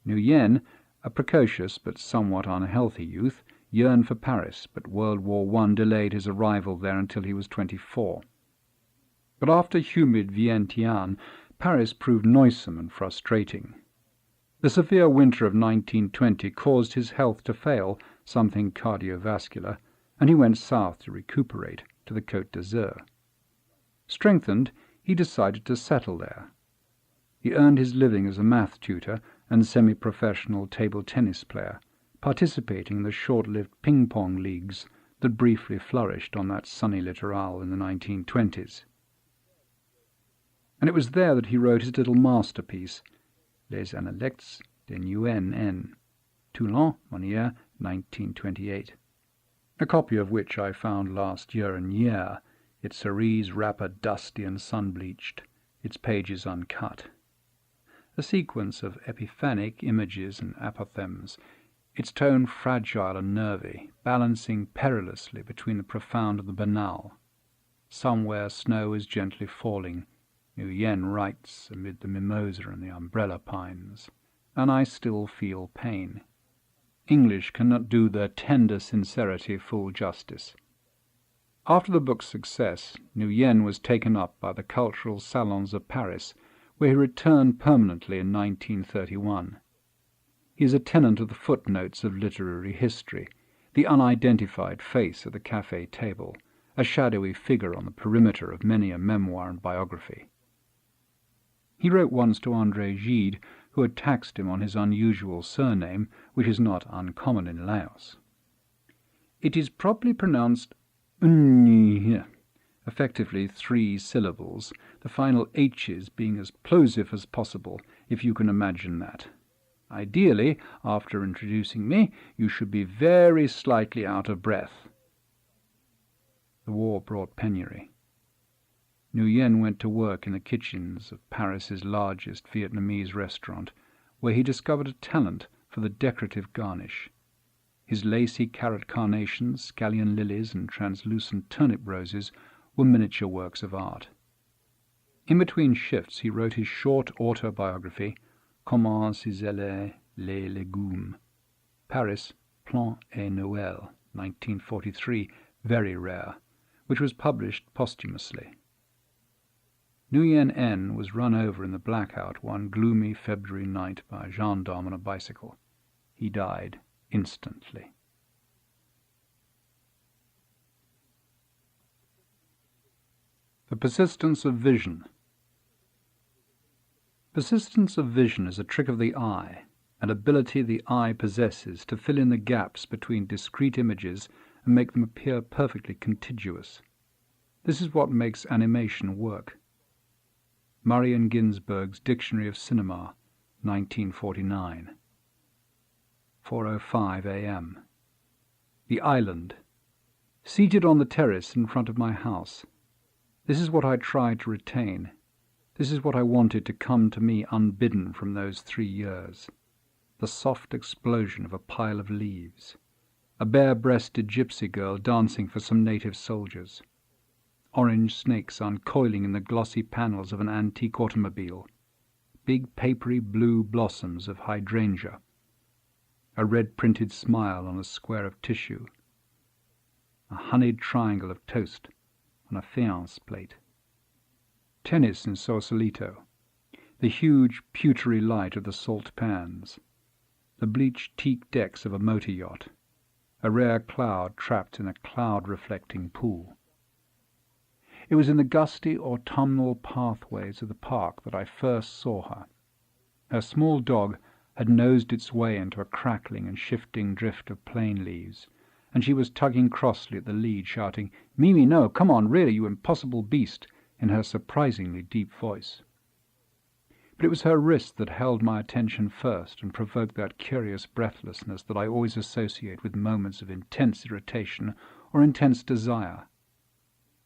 Nguyen, a precocious but somewhat unhealthy youth, yearned for Paris, but World War I delayed his arrival there until he was 24. But after humid Vientiane, Paris proved noisome and frustrating. The severe winter of 1920 caused his health to fail, something cardiovascular, and he went south to recuperate, to the Côte d'Azur. Strengthened, he decided to settle there. He earned his living as a math tutor and semi-professional table tennis player, participating in the short-lived ping-pong leagues that briefly flourished on that sunny littoral in the 1920s. And it was there that he wrote his little masterpiece, Les Analects de Nguyen N, Toulon, Monière, 1928, a copy of which I found last year in Hyères, its cerise wrapper dusty and sun-bleached, its pages uncut. A sequence of epiphanic images and apothegms, its tone fragile and nervy, balancing perilously between the profound and the banal. Somewhere snow is gently falling, Nguyen writes amid the mimosa and the umbrella pines, and I still feel pain. English cannot do their tender sincerity full justice. After the book's success, Nguyen was taken up by the cultural salons of Paris, where he returned permanently in 1931. He is a tenant of the footnotes of literary history, the unidentified face at the café table, a shadowy figure on the perimeter of many a memoir and biography. He wrote once to André Gide, who had taxed him on his unusual surname, which is not uncommon in Laos. It is properly pronounced Unh, effectively 3 syllables, the final H's being as plosive as possible, if you can imagine that. Ideally, after introducing me, you should be very slightly out of breath. The war brought penury. Nguyen went to work in the kitchens of Paris's largest Vietnamese restaurant, where he discovered a talent for the decorative garnish. His lacy carrot carnations, scallion lilies, and translucent turnip roses were miniature works of art. In between shifts he wrote his short autobiography, Comment ciseler les légumes. Paris, Plan et Noël, 1943, very rare, which was published posthumously. Nguyen N was run over in the blackout one gloomy February night by a gendarme on a bicycle. He died instantly. The persistence of vision. Persistence of vision is a trick of the eye, an ability the eye possesses to fill in the gaps between discrete images and make them appear perfectly contiguous. This is what makes animation work. Marion Ginsberg's Dictionary of Cinema, 1949. 4:05 a.m. The island. Seated on the terrace in front of my house. This is what I tried to retain. This is what I wanted to come to me unbidden from those 3 years. The soft explosion of a pile of leaves. A bare-breasted gypsy girl dancing for some native soldiers. Orange snakes uncoiling in the glossy panels of an antique automobile. Big papery blue blossoms of hydrangea. A red-printed smile on a square of tissue. A honeyed triangle of toast on a faience plate. Tennis in Sausalito. The huge pewtery light of the salt pans. The bleached teak decks of a motor yacht. A rare cloud trapped in a cloud-reflecting pool. It was in the gusty autumnal pathways of the park that I first saw her. Her small dog had nosed its way into a crackling and shifting drift of plane leaves, and she was tugging crossly at the lead, shouting, "Mimi, no, come on, really, you impossible beast," in her surprisingly deep voice. But it was her wrist that held my attention first and provoked that curious breathlessness that I always associate with moments of intense irritation or intense desire.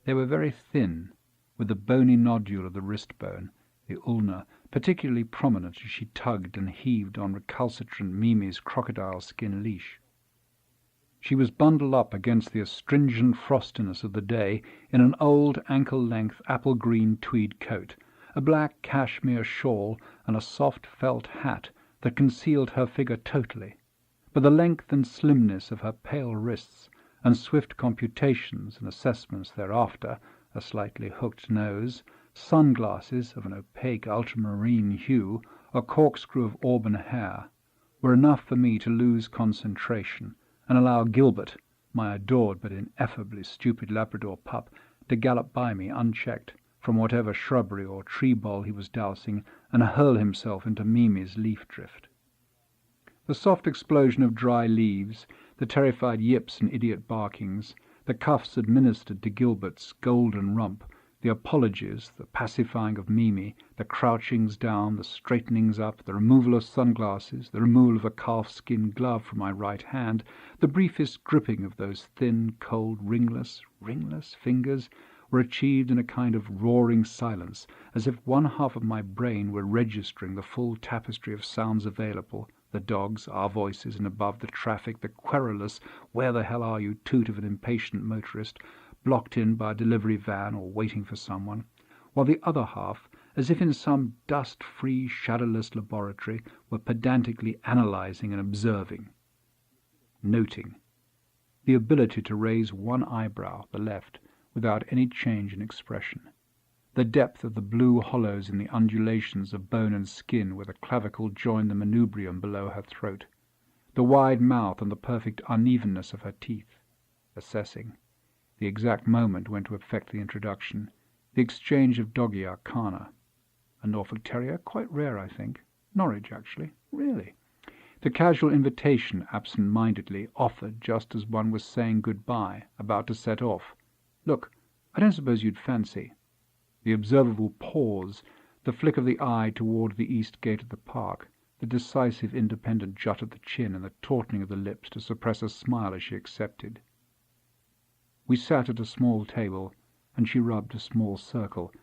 They were very thin, with the bony nodule of the wrist bone, the ulna, particularly prominent as she tugged and heaved on recalcitrant Mimi's crocodile skin leash. She was bundled up against the astringent frostiness of the day in an old ankle-length apple-green tweed coat, a black cashmere shawl, and a soft felt hat that concealed her figure totally, but the length and slimness of her pale wrists, and swift computations and assessments thereafter, a slightly hooked nose, sunglasses of an opaque ultramarine hue, a corkscrew of auburn hair, were enough for me to lose concentration and allow Gilbert, my adored but ineffably stupid Labrador pup, to gallop by me unchecked from whatever shrubbery or tree bole he was dousing, and hurl himself into Mimi's leaf drift. The soft explosion of dry leaves, the terrified yips and idiot barkings, the cuffs administered to Gilbert's golden rump, the apologies, the pacifying of Mimi, the crouchings down, the straightenings up, the removal of sunglasses, the removal of a calf-skin glove from my right hand, the briefest gripping of those thin, cold, ringless fingers, were achieved in a kind of roaring silence, as if one half of my brain were registering the full tapestry of sounds available, the dogs, our voices, and above the traffic, the querulous "Where the hell are you?" toot of an impatient motorist, blocked in by a delivery van or waiting for someone, while the other half, as if in some dust-free, shadowless laboratory, were pedantically analyzing and observing, noting. The ability to raise one eyebrow, the left, without any change in expression, the depth of the blue hollows in the undulations of bone and skin where the clavicle joined the manubrium below her throat, the wide mouth and the perfect unevenness of her teeth, assessing the exact moment when to effect the introduction, the exchange of doggy arcana. A Norfolk Terrier, quite rare, I think. Norwich, actually, really. The casual invitation, absent-mindedly, offered just as one was saying goodbye, about to set off. "Look, I don't suppose you'd fancy." The observable pause, the flick of the eye toward the east gate of the park, the decisive independent jut of the chin and the tautening of the lips to suppress a smile as she accepted. We sat at a small table, and she rubbed a small circle,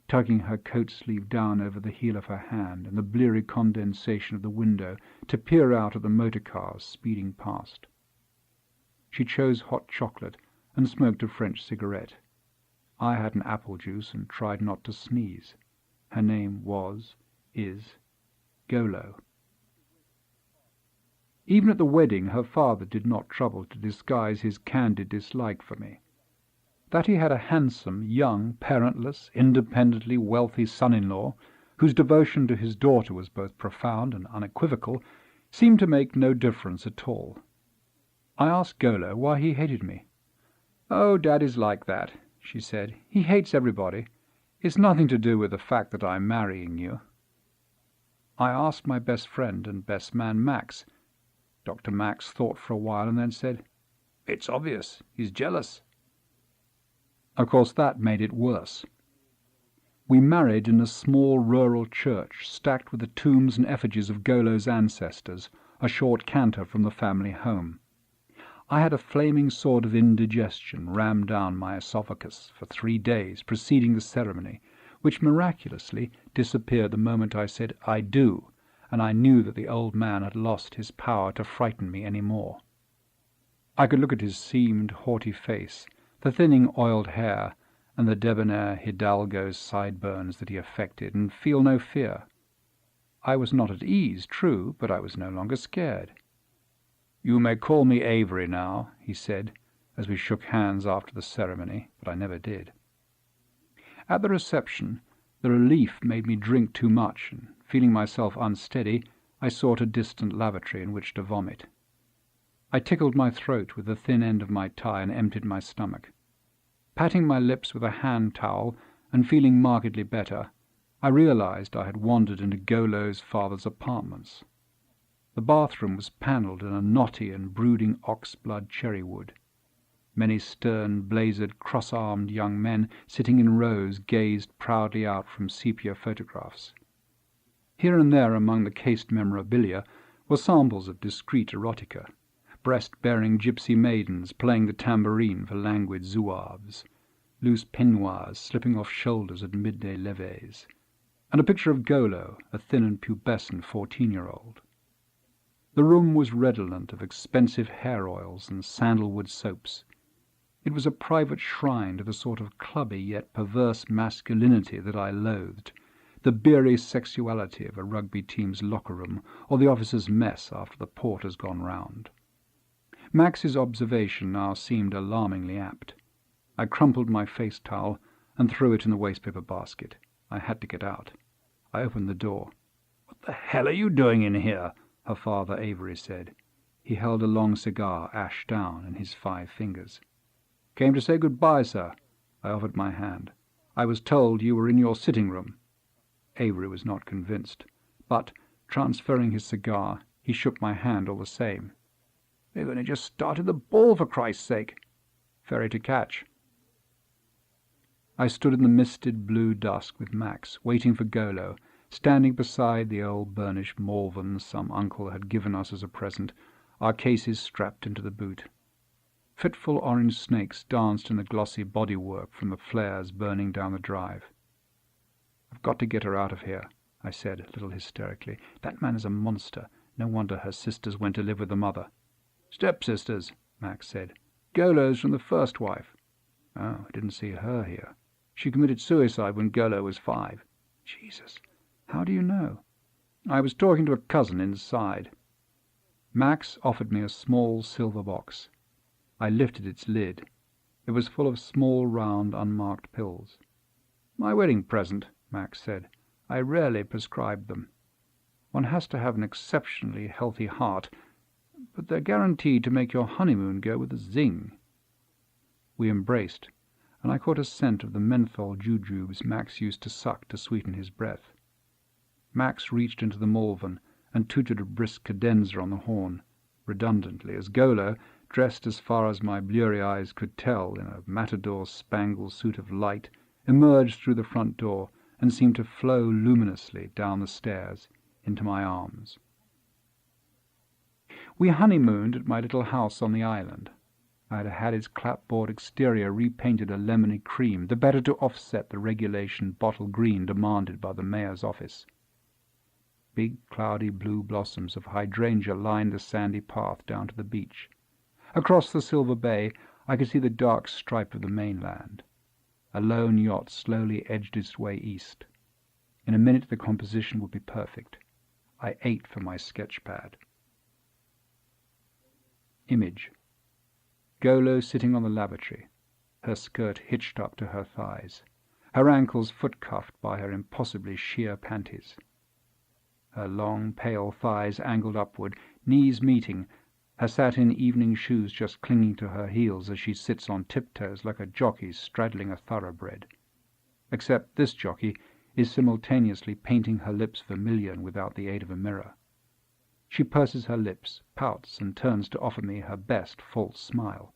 tugging her coat sleeve down over the heel of her hand in the bleary condensation of the window to peer out at the motor cars speeding past. She chose hot chocolate and smoked a French cigarette. I had an apple juice and tried not to sneeze. Her name is, Golo. Even at the wedding, her father did not trouble to disguise his candid dislike for me. That he had a handsome, young, parentless, independently wealthy son-in-law, whose devotion to his daughter was both profound and unequivocal, seemed to make no difference at all. I asked Golo why he hated me. "Oh, Daddy's like that," she said. "He hates everybody. It's nothing to do with the fact that I'm marrying you." I asked my best friend and best man, Max. Dr. Max thought for a while and then said, "It's obvious. He's jealous." Of course, that made it worse. We married in a small rural church, stacked with the tombs and effigies of Golo's ancestors, a short canter from the family home. I had a flaming sort of indigestion rammed down my esophagus for 3 days preceding the ceremony, which miraculously disappeared the moment I said "I do," and I knew that the old man had lost his power to frighten me any more. I could look at his seamed, haughty face, the thinning oiled hair, and the debonair hidalgo's sideburns that he affected, and feel no fear. I was not at ease, true, but I was no longer scared. "You may call me Avery now," he said, as we shook hands after the ceremony, but I never did. At the reception, the relief made me drink too much, and, feeling myself unsteady, I sought a distant lavatory in which to vomit. I tickled my throat with the thin end of my tie and emptied my stomach. Patting my lips with a hand towel and feeling markedly better, I realized I had wandered into Golo's father's apartments. The bathroom was panelled in a knotty and brooding ox-blood cherry-wood. Many stern, blazered, cross-armed young men sitting in rows gazed proudly out from sepia photographs. Here and there among the cased memorabilia were samples of discreet erotica, breast-bearing gypsy maidens playing the tambourine for languid zouaves, loose peignoirs slipping off shoulders at midday levées, and a picture of Golo, a thin and pubescent 14-year-old. The room was redolent of expensive hair oils and sandalwood soaps. It was a private shrine to the sort of clubby yet perverse masculinity that I loathed, the beery sexuality of a rugby team's locker room or the officers' mess after the port has gone round. Max's observation now seemed alarmingly apt. I crumpled my face towel and threw it in the wastepaper basket. I had to get out. I opened the door. "What the hell are you doing in here?" her father Avery said. He held a long cigar, ash down, in his 5 fingers. "Came to say good-bye, sir." I offered my hand. "I was told you were in your sitting-room." Avery was not convinced, but, transferring his cigar, he shook my hand all the same. "They've only just started the ball, for Christ's sake." "Ferry to catch." I stood in the misted blue dusk with Max, waiting for Golo, standing beside the old burnished Malvern some uncle had given us as a present, our cases strapped into the boot. Fitful orange snakes danced in the glossy bodywork from the flares burning down the drive. "I've got to get her out of here," I said, a little hysterically. "That man is a monster. No wonder her sisters went to live with the mother." "Step-sisters," Max said. "Golo's from the first wife." "Oh, I didn't see her here." "She committed suicide when Golo was 5. "Jesus, how do you know?" "I was talking to a cousin inside." Max offered me a small silver box. I lifted its lid. It was full of small, round, unmarked pills. "My wedding present," Max said. "I rarely prescribe them. One has to have an exceptionally healthy heart, but they're guaranteed to make your honeymoon go with a zing." We embraced, and I caught a scent of the menthol jujubes Max used to suck to sweeten his breath. Max reached into the Malvern and tooted a brisk cadenza on the horn, redundantly, as Golo, dressed as far as my bleary eyes could tell in a matador-spangled suit of light, emerged through the front door and seemed to flow luminously down the stairs into my arms. We honeymooned at my little house on the island. I had had its clapboard exterior repainted a lemony cream, the better to offset the regulation bottle green demanded by the mayor's office. Big, cloudy blue blossoms of hydrangea lined the sandy path down to the beach. Across the silver bay I could see the dark stripe of the mainland. A lone yacht slowly edged its way east. In a minute the composition would be perfect. I ate for my sketch-pad. Image. Golo sitting on the lavatory, her skirt hitched up to her thighs, her ankles foot-cuffed by her impossibly sheer panties. Her long, pale thighs angled upward, knees meeting, her satin evening shoes just clinging to her heels as she sits on tiptoes like a jockey straddling a thoroughbred. Except this jockey is simultaneously painting her lips vermilion without the aid of a mirror. She purses her lips, pouts, and turns to offer me her best false smile.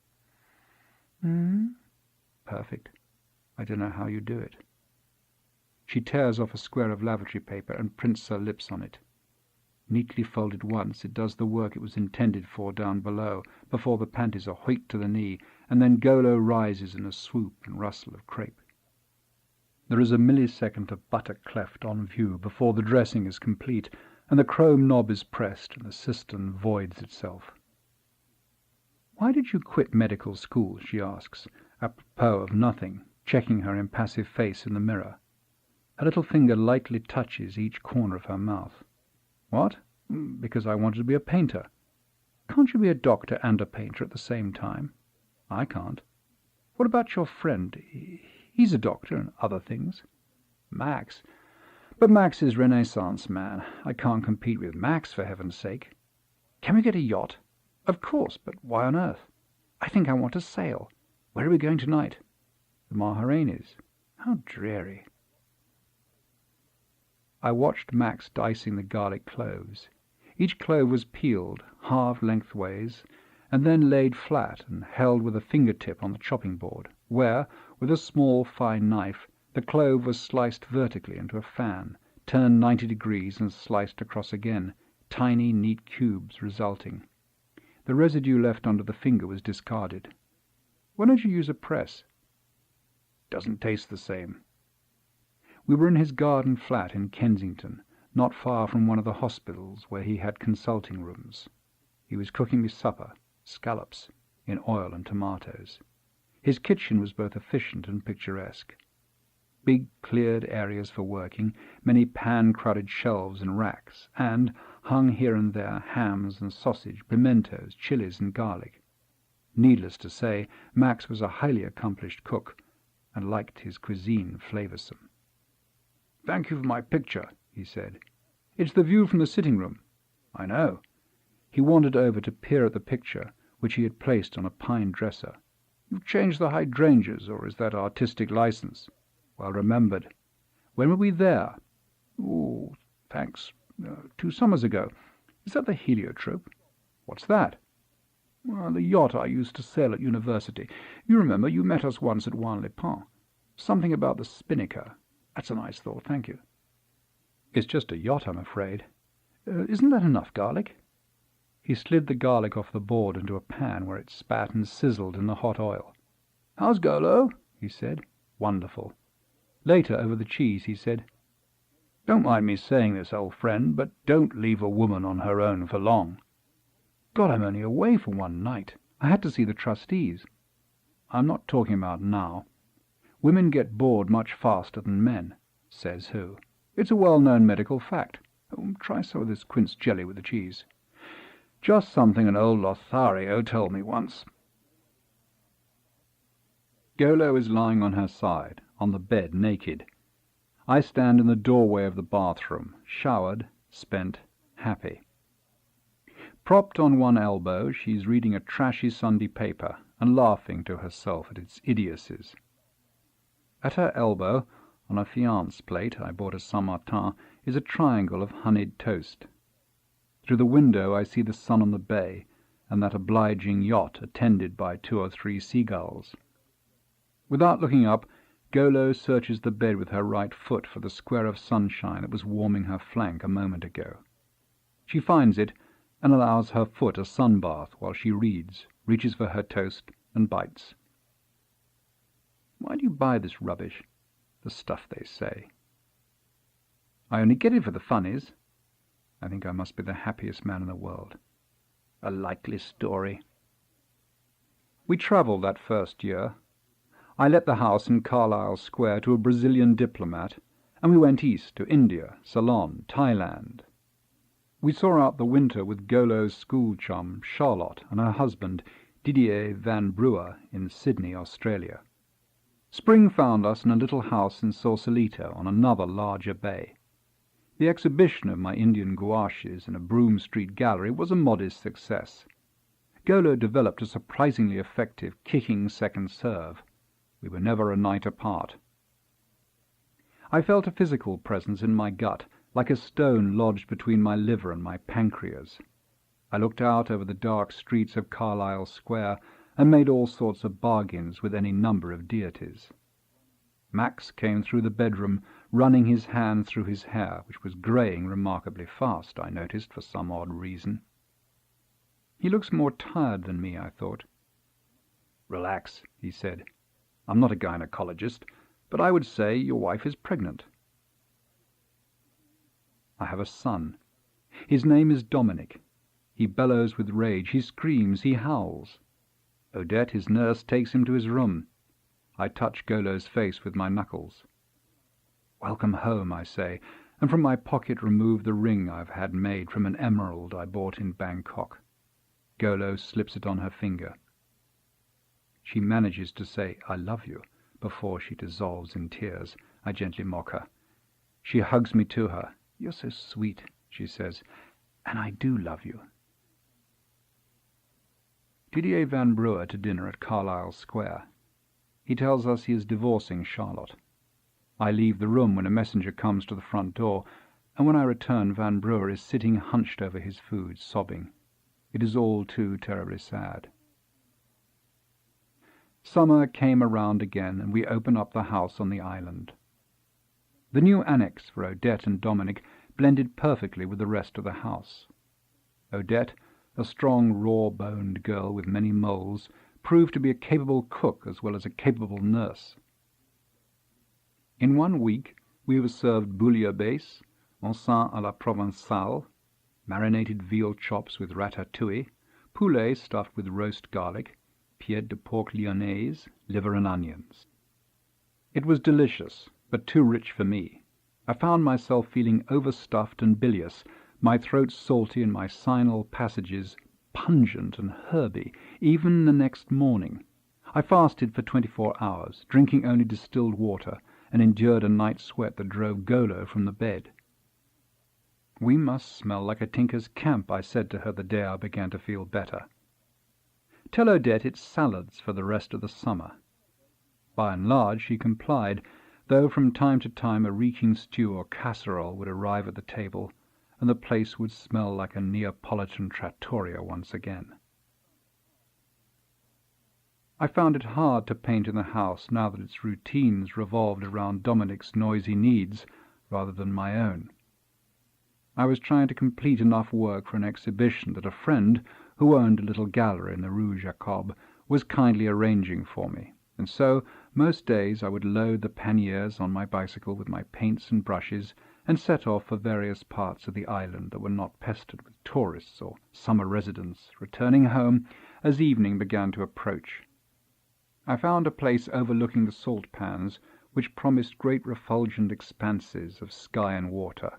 Perfect. I don't know how you do it. She tears off a square of lavatory paper and prints her lips on it. Neatly folded once, it does the work it was intended for down below, before the panties are hoiked to the knee, and then Golo rises in a swoop and rustle of crepe. There is a millisecond of butter cleft on view before the dressing is complete, and the chrome knob is pressed and the cistern voids itself. "Why did you quit medical school?" she asks, apropos of nothing, checking her impassive face in the mirror. Her little finger lightly touches each corner of her mouth. "What? Because I wanted to be a painter." "Can't you be a doctor and a painter at the same time?" "I can't." "What about your friend? He's a doctor and other things." "Max? But Max is Renaissance man. I can't compete with Max, for heaven's sake." "Can we get a yacht?" "Of course, but why on earth?" "I think I want to sail. Where are we going tonight?" "The Maharenes." "How dreary." I watched Max dicing the garlic cloves. Each clove was peeled, half lengthways, and then laid flat and held with a finger-tip on the chopping board, where, with a small, fine knife, the clove was sliced vertically into a fan, turned 90 degrees and sliced across again, tiny, neat cubes resulting. The residue left under the finger was discarded. "Why don't you use a press?" "Doesn't taste the same." We were in his garden flat in Kensington, not far from one of the hospitals where he had consulting rooms. He was cooking me supper, scallops, in oil and tomatoes. His kitchen was both efficient and picturesque. Big cleared areas for working, many pan-crowded shelves and racks, and, hung here and there, hams and sausage, pimentos, chilies and garlic. Needless to say, Max was a highly accomplished cook, and liked his cuisine flavoursome. "Thank you for my picture," he said. "It's the view from the sitting-room." "I know." He wandered over to peer at the picture, which he had placed on a pine dresser. "You've changed the hydrangeas, or is that artistic license?" "Well remembered." "When were we there?" "Oh, thanks. 2 summers ago. Is that the heliotrope?" "What's that?" "The yacht I used to sail at university. You remember, you met us once at Juan-les-Pins. Something about the spinnaker. That's a nice thought, thank you." "It's just a yacht, I'm afraid." "Isn't that enough garlic?" He slid the garlic off the board into a pan where it spat and sizzled in the hot oil. "How's Golo?" he said. "Wonderful." Later, over the cheese, he said, "Don't mind me saying this, old friend, but don't leave a woman on her own for long." "God, I'm only away for one night. I had to see the trustees." "I'm not talking about now. Women get bored much faster than men." "Says who?" "It's a well-known medical fact. Try some of this quince jelly with the cheese." "Just something an old Lothario told me once." Golo is lying on her side, on the bed, naked. I stand in the doorway of the bathroom, showered, spent, happy. Propped on one elbow, she's reading a trashy Sunday paper and laughing to herself at its idiocies. At her elbow, on a fiance plate I bought at Saint-Martin, is a triangle of honeyed toast. Through the window I see the sun on the bay, and that obliging yacht attended by 2 or 3 seagulls. Without looking up, Golo searches the bed with her right foot for the square of sunshine that was warming her flank a moment ago. She finds it, and allows her foot a sunbath while she reads, reaches for her toast, and bites. "Why do you buy this rubbish?" "The stuff they say." "I only get it for the funnies." I think I must be the happiest man in the world. A likely story. We travelled that first year. I let the house in Carlisle Square to a Brazilian diplomat, and we went east to India, Ceylon, Thailand. We saw out the winter with Golo's school chum, Charlotte, and her husband, Didier Van Brewer, in Sydney, Australia. Spring found us in a little house in Sausalito on another larger bay. The exhibition of my Indian gouaches in a Broome Street gallery was a modest success. Golo developed a surprisingly effective kicking second serve. We were never a night apart. I felt a physical presence in my gut, like a stone lodged between my liver and my pancreas. I looked out over the dark streets of Carlisle Square and made all sorts of bargains with any number of deities. Max came through the bedroom, running his hand through his hair, which was greying remarkably fast, I noticed, for some odd reason. He looks more tired than me, I thought. "Relax," he said. "I'm not a gynecologist, but I would say your wife is pregnant." I have a son. His name is Dominic. He bellows with rage, he screams, he howls. Odette, his nurse, takes him to his room. I touch Golo's face with my knuckles. "Welcome home," I say, and from my pocket remove the ring I've had made from an emerald I bought in Bangkok. Golo slips it on her finger. She manages to say, "I love you," before she dissolves in tears. I gently mock her. She hugs me to her. "You're so sweet," she says, "and I do love you." Didier Van Brewer to dinner at Carlisle Square. He tells us he is divorcing Charlotte. I leave the room when a messenger comes to the front door, and when I return Van Brugh is sitting hunched over his food, sobbing. It is all too terribly sad. Summer came around again, and we opened up the house on the island. The new annex for Odette and Dominic blended perfectly with the rest of the house. Odette, a strong, raw-boned girl with many moles, proved to be a capable cook as well as a capable nurse. In 1 week we were served bouillabaisse, ensign à la provençale, marinated veal chops with ratatouille, poulet stuffed with roast garlic, pied de porc lyonnaise, liver and onions. It was delicious, but too rich for me. I found myself feeling overstuffed and bilious, my throat salty and my sinal passages pungent and herby, even the next morning. I fasted for 24 hours, drinking only distilled water, and endured a night sweat that drove Golo from the bed. "We must smell like a tinker's camp," I said to her the day I began to feel better. "Tell Odette it's salads for the rest of the summer." By and large she complied, though from time to time a reeking stew or casserole would arrive at the table, and the place would smell like a Neapolitan trattoria once again. I found it hard to paint in the house now that its routines revolved around Dominic's noisy needs rather than my own. I was trying to complete enough work for an exhibition that a friend, who owned a little gallery in the Rue Jacob, was kindly arranging for me, and so most days I would load the panniers on my bicycle with my paints and brushes and set off for various parts of the island that were not pestered with tourists or summer residents, returning home as evening began to approach. I found a place overlooking the salt pans which promised great refulgent expanses of sky and water.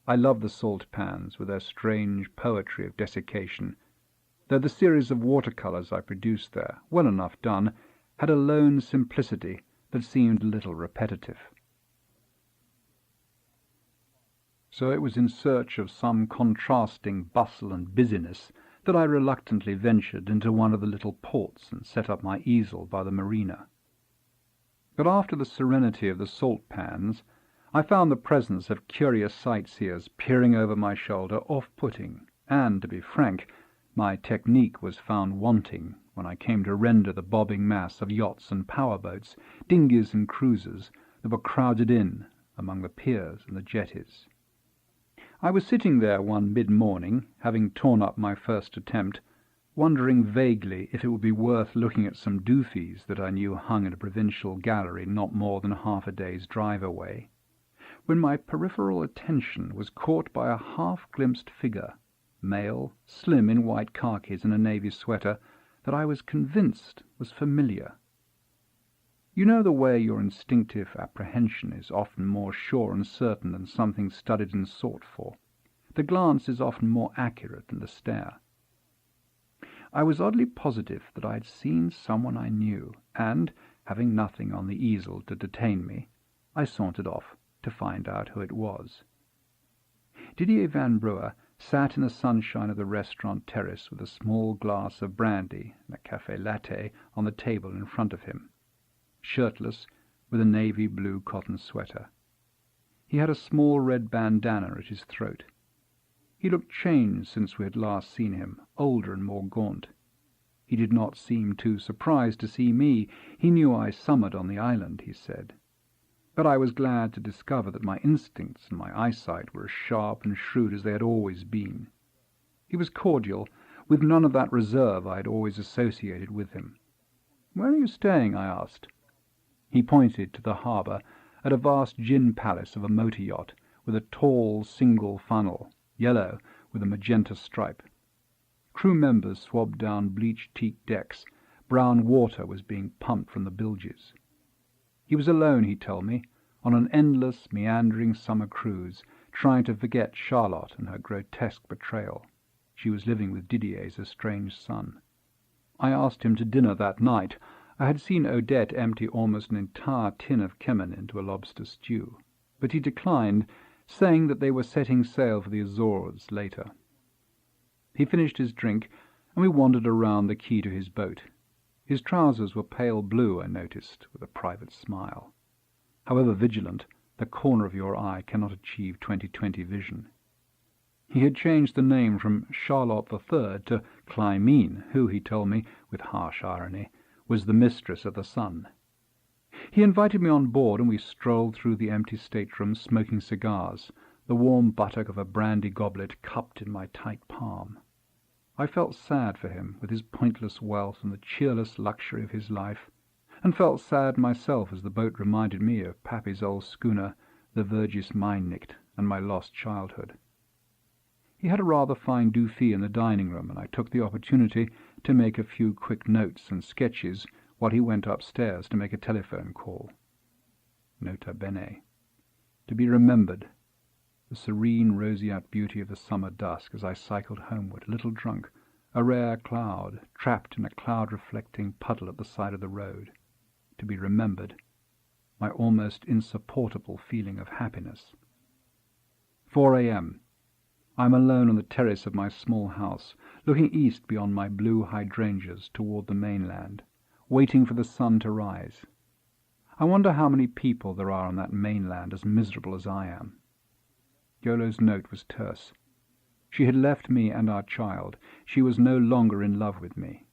I love the salt pans with their strange poetry of desiccation, though the series of watercolours I produced there, well enough done, had a lone simplicity that seemed a little repetitive. So it was in search of some contrasting bustle and busyness that I reluctantly ventured into one of the little ports and set up my easel by the marina. But after the serenity of the salt pans, I found the presence of curious sightseers peering over my shoulder off-putting, and, to be frank, my technique was found wanting when I came to render the bobbing mass of yachts and powerboats, dinghies and cruisers that were crowded in among the piers and the jetties. I was sitting there one mid-morning, having torn up my first attempt, wondering vaguely if it would be worth looking at some doofies that I knew hung in a provincial gallery not more than half a day's drive away, when my peripheral attention was caught by a half-glimpsed figure, male, slim in white khakis and a navy sweater, that I was convinced was familiar. You know the way your instinctive apprehension is often more sure and certain than something studied and sought for. The glance is often more accurate than the stare. I was oddly positive that I had seen someone I knew, and, having nothing on the easel to detain me, I sauntered off to find out who it was. Didier Van Brugh sat in the sunshine of the restaurant terrace with a small glass of brandy and a café latte on the table in front of him, shirtless, with a navy blue cotton sweater. He had a small red bandana at his throat. He looked changed since we had last seen him, older and more gaunt. He did not seem too surprised to see me. He knew I summered on the island, he said. But I was glad to discover that my instincts and my eyesight were as sharp and shrewd as they had always been. He was cordial, with none of that reserve I had always associated with him. "Where are you staying?" I asked. He pointed to the harbour, at a vast gin palace of a motor yacht, with a tall single funnel, yellow with a magenta stripe. Crew members swabbed down bleached teak decks. Brown water was being pumped from the bilges. He was alone, he told me, on an endless, meandering summer cruise, trying to forget Charlotte and her grotesque betrayal. She was living with Didier's estranged son. I asked him to dinner that night. I had seen Odette empty almost an entire tin of kemen into a lobster stew, but he declined, saying that they were setting sail for the Azores later. He finished his drink, and we wandered around the quay to his boat. His trousers were pale blue, I noticed, with a private smile. However vigilant, the corner of your eye cannot achieve 20/20 vision. He had changed the name from Charlotte III to Clymene, who, he told me, with harsh irony, was the mistress of the sun. He invited me on board, and we strolled through the empty stateroom smoking cigars, the warm buttock of a brandy goblet cupped in my tight palm. I felt sad for him, with his pointless wealth and the cheerless luxury of his life, and felt sad myself as the boat reminded me of Pappy's old schooner, the Virgis Meinnicht, and my lost childhood. He had a rather fine doufy in the dining room, and I took the opportunity to make a few quick notes and sketches while he went upstairs to make a telephone call. Nota bene. To be remembered, the serene roseate beauty of the summer dusk as I cycled homeward, a little drunk, a rare cloud, trapped in a cloud-reflecting puddle at the side of the road. To be remembered, my almost insupportable feeling of happiness. 4 a.m. I am alone on the terrace of my small house, looking east beyond my blue hydrangeas toward the mainland, waiting for the sun to rise. I wonder how many people there are on that mainland as miserable as I am. Yolo's note was terse. She had left me and our child. She was no longer in love with me.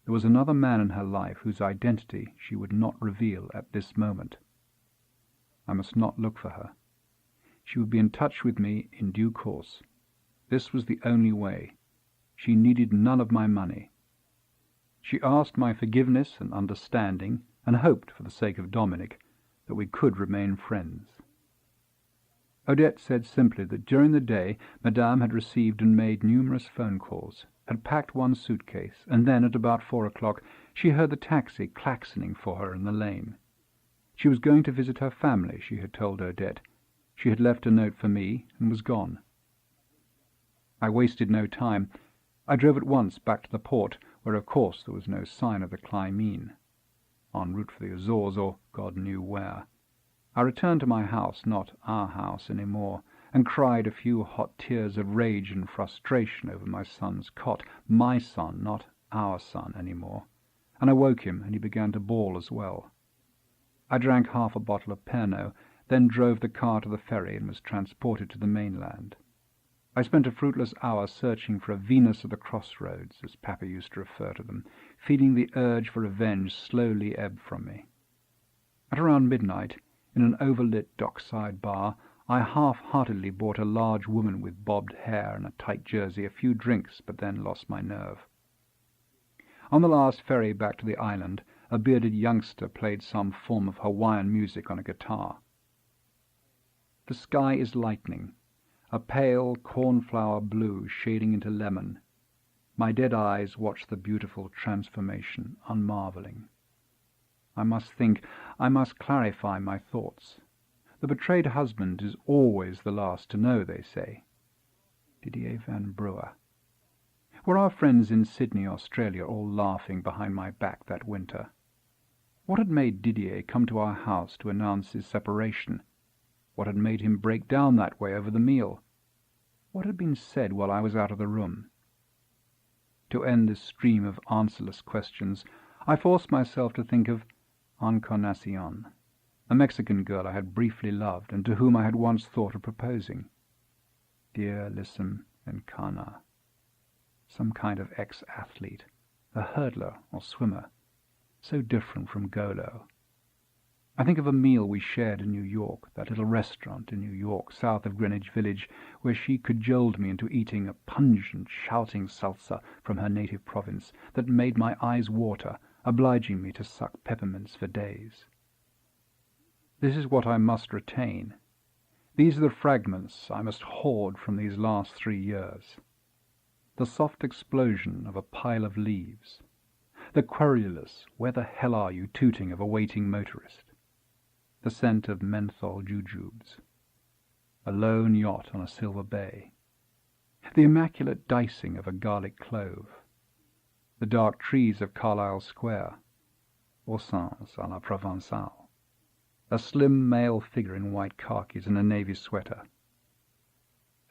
There was another man in her life whose identity she would not reveal at this moment. I must not look for her. She would be in touch with me in due course. This was the only way. She needed none of my money. She asked my forgiveness and understanding, and hoped, for the sake of Dominic, that we could remain friends. Odette said simply that during the day Madame had received and made numerous phone calls, had packed one suitcase, and then, at about 4 o'clock, she heard the taxi klaxoning for her in the lane. She was going to visit her family, she had told Odette. She had left a note for me, and was gone. I wasted no time. I drove at once back to the port, where of course there was no sign of the Clymene. En route for the Azores, or God knew where. I returned to my house, not our house any more, and cried a few hot tears of rage and frustration over my son's cot. My son, not our son any more. And I woke him, and he began to bawl as well. I drank half a bottle of Pernod, then drove the car to the ferry and was transported to the mainland. I spent a fruitless hour searching for a Venus of the crossroads, as Papa used to refer to them, feeling the urge for revenge slowly ebb from me. At around midnight, in an overlit dockside bar, I half-heartedly bought a large woman with bobbed hair and a tight jersey a few drinks, but then lost my nerve. On the last ferry back to the island, a bearded youngster played some form of Hawaiian music on a guitar. The sky is lightening, a pale cornflower blue shading into lemon. My dead eyes watch the beautiful transformation, unmarvelling. I must think, I must clarify my thoughts. The betrayed husband is always the last to know, they say. Didier Van Brewer. Were our friends in Sydney, Australia, all laughing behind my back that winter? What had made Didier come to our house to announce his separation? What had made him break down that way over the meal? What had been said while I was out of the room? To end this stream of answerless questions, I forced myself to think of Encarnacion, a Mexican girl I had briefly loved, and to whom I had once thought of proposing. Dearlissime Encarna. Some kind of ex-athlete, a hurdler or swimmer, so different from Golo. I think of a meal we shared in New York, that little restaurant in New York, south of Greenwich Village, where she cajoled me into eating a pungent, shouting salsa from her native province that made my eyes water, obliging me to suck peppermints for days. This is what I must retain. These are the fragments I must hoard from these last 3 years. The soft explosion of a pile of leaves. The querulous, "Where the hell are you?" tooting of a waiting motorist. The scent of menthol jujubes. A lone yacht on a silver bay. The immaculate dicing of a garlic clove. The dark trees of Carlisle Square. Orsins à la Provençale. A slim male figure in white khakis and a navy sweater.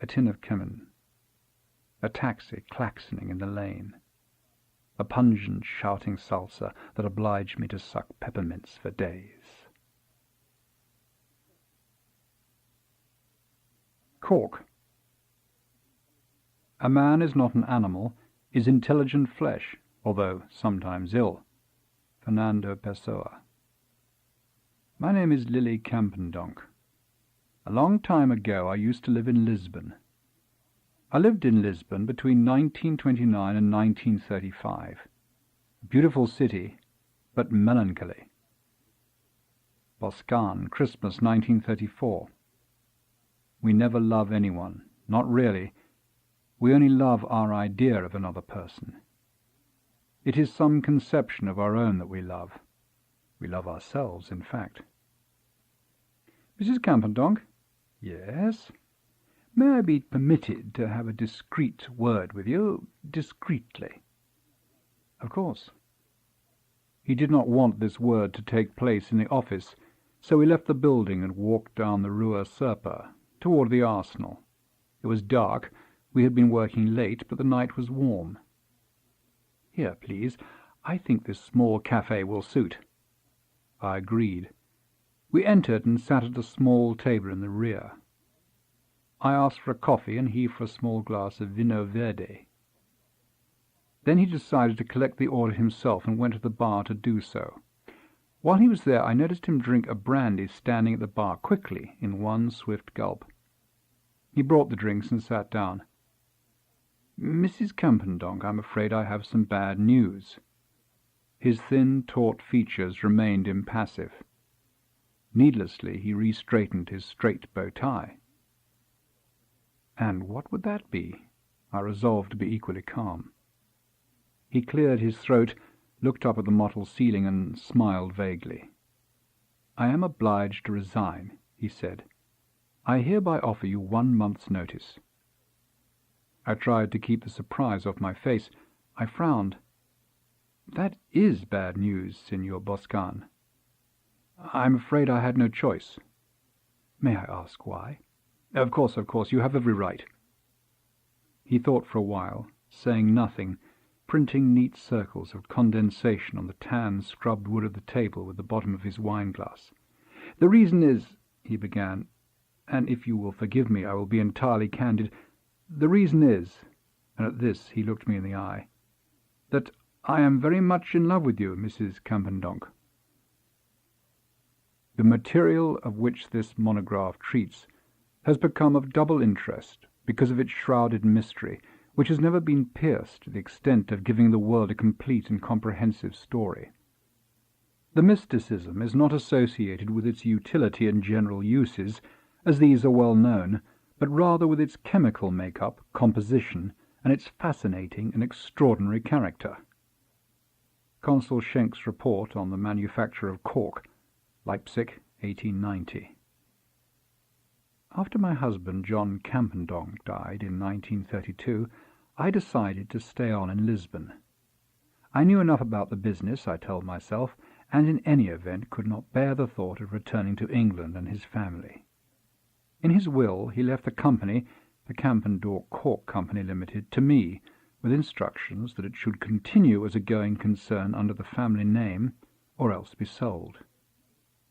A tin of cumin. A taxi klaxoning in the lane. A pungent shouting salsa that obliged me to suck peppermints for days. Cork. A man is not an animal, is intelligent flesh, although sometimes ill. Fernando Pessoa. My name is Lily Campendonk. A long time ago I used to live in Lisbon. I lived in Lisbon between 1929 and 1935. A beautiful city, but melancholy. Boscan, Christmas 1934. We never love anyone, not really. We only love our idea of another person. It is some conception of our own that we love. We love ourselves, in fact. Mrs. Campendonk? Yes? May I be permitted to have a discreet word with you, discreetly? Of course. He did not want this word to take place in the office, so we left the building and walked down the Rua Serpa, toward the arsenal. It was dark. We had been working late, but the night was warm. Here, please. I think this small cafe will suit. I agreed. We entered and sat at a small table in the rear. I asked for a coffee and he for a small glass of vino verde. Then he decided to collect the order himself and went to the bar to do so. While he was there, I noticed him drink a brandy standing at the bar quickly, in one swift gulp. He brought the drinks and sat down. Mrs. Campendonk, I'm afraid I have some bad news. His thin, taut features remained impassive. Needlessly, he re-straightened his straight bow tie. And what would that be? I resolved to be equally calm. He cleared his throat, looked up at the mottled ceiling, and smiled vaguely. I am obliged to resign, he said. I hereby offer you 1 month's notice. I tried to keep the surprise off my face. I frowned. That is bad news, Signor Boscan. I'm afraid I had no choice. May I ask why? Of course, you have every right. He thought for a while, saying nothing, printing neat circles of condensation on the tan, scrubbed wood of the table with the bottom of his wine-glass. The reason is, he began, and if you will forgive me, I will be entirely candid. The reason is, and at this he looked me in the eye, that I am very much in love with you, Mrs. Campendonk. The material of which this monograph treats has become of double interest because of its shrouded mystery, which has never been pierced to the extent of giving the world a complete and comprehensive story. The mysticism is not associated with its utility and general uses, as these are well known, but rather with its chemical make-up, composition, and its fascinating and extraordinary character. Consul Schenk's report on the manufacture of cork, Leipzig, 1890. After my husband John Campendonk died in 1932, I decided to stay on in Lisbon. I knew enough about the business, I told myself, and in any event could not bear the thought of returning to England and his family. In his will he left the company, the Campendonk Cork Company Limited, to me, with instructions that it should continue as a going concern under the family name, or else be sold.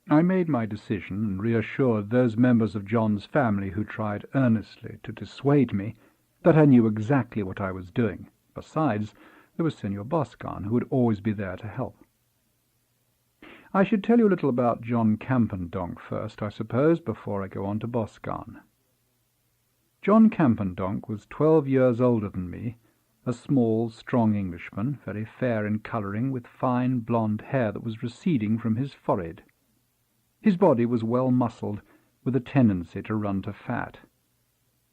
I made my decision and reassured those members of John's family who tried earnestly to dissuade me that I knew exactly what I was doing. Besides, there was Senor Boscan, who would always be there to help. I should tell you a little about John Campendonk first, I suppose, before I go on to Boscan. John Campendonk was 12 years older than me, a small, strong Englishman, very fair in colouring, with fine blonde hair that was receding from his forehead. His body was well muscled, with a tendency to run to fat.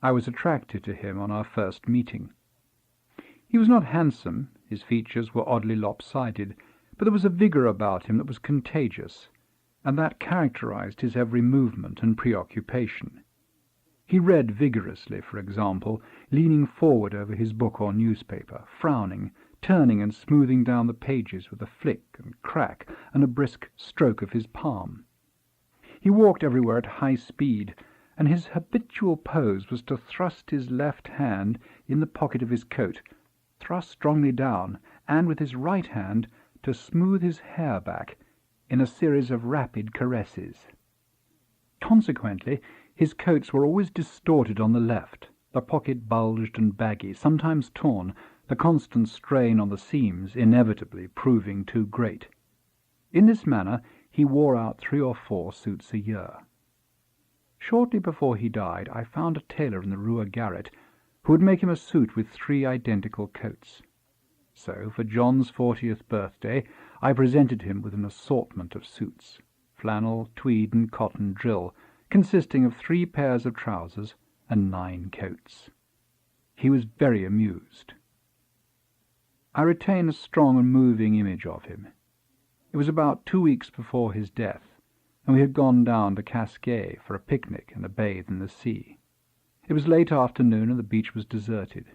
I was attracted to him on our first meeting. He was not handsome, his features were oddly lopsided, but there was a vigour about him that was contagious, and that characterized his every movement and preoccupation. He read vigorously, for example, leaning forward over his book or newspaper, frowning, turning and smoothing down the pages with a flick and crack and a brisk stroke of his palm. He walked everywhere at high speed, and his habitual pose was to thrust his left hand in the pocket of his coat, thrust strongly down, and with his right hand to smooth his hair back in a series of rapid caresses. Consequently, His coats were always distorted on the left, the pocket bulged and baggy, sometimes torn, the constant strain on the seams inevitably proving too great. In this manner he wore out 3 or 4 suits a year. Shortly before he died, I found a tailor in the Rue Garrett who would make him a suit with 3 identical coats. So, for John's 40th birthday, I presented him with an assortment of suits, flannel, tweed, and cotton drill, consisting of 3 pairs of trousers and 9 coats. He was very amused. I retain a strong and moving image of him. It was about 2 weeks before his death, and we had gone down to Cascais for a picnic and a bathe in the sea. It was late afternoon, and the beach was deserted.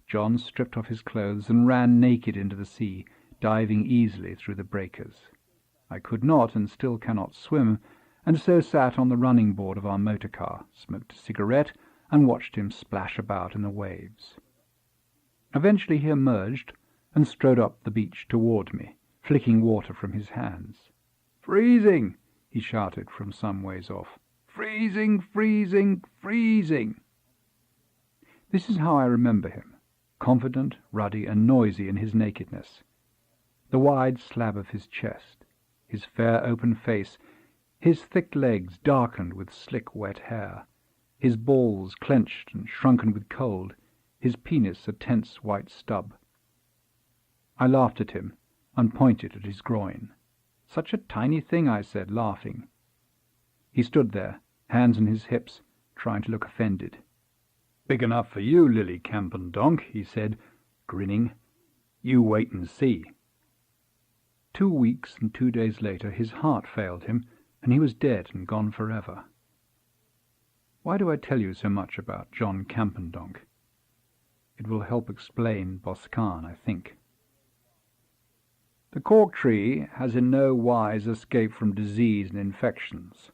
John stripped off his clothes and ran naked into the sea, diving easily through the breakers. I could not, and still cannot, swim, and so sat on the running board of our motor car, smoked a cigarette, and watched him splash about in the waves. Eventually he emerged and strode up the beach toward me, flicking water from his hands. "Freezing!" he shouted from some ways off. "Freezing, freezing, freezing!" This is how I remember him, confident, ruddy, and noisy in his nakedness. The wide slab of his chest, his fair open face, his thick legs darkened with slick wet hair, his balls clenched and shrunken with cold, his penis a tense white stub. I laughed at him and pointed at his groin. "Such a tiny thing," I said, laughing. He stood there, hands on his hips, trying to look offended. "Big enough for you, Lily Campendonk," he said, grinning. "You wait and see." 2 weeks and 2 days later his heart failed him, and he was dead and gone forever. Why do I tell you so much about John Campendonk? It will help explain Boscan, I think. The cork tree has in no wise escaped from disease and infections.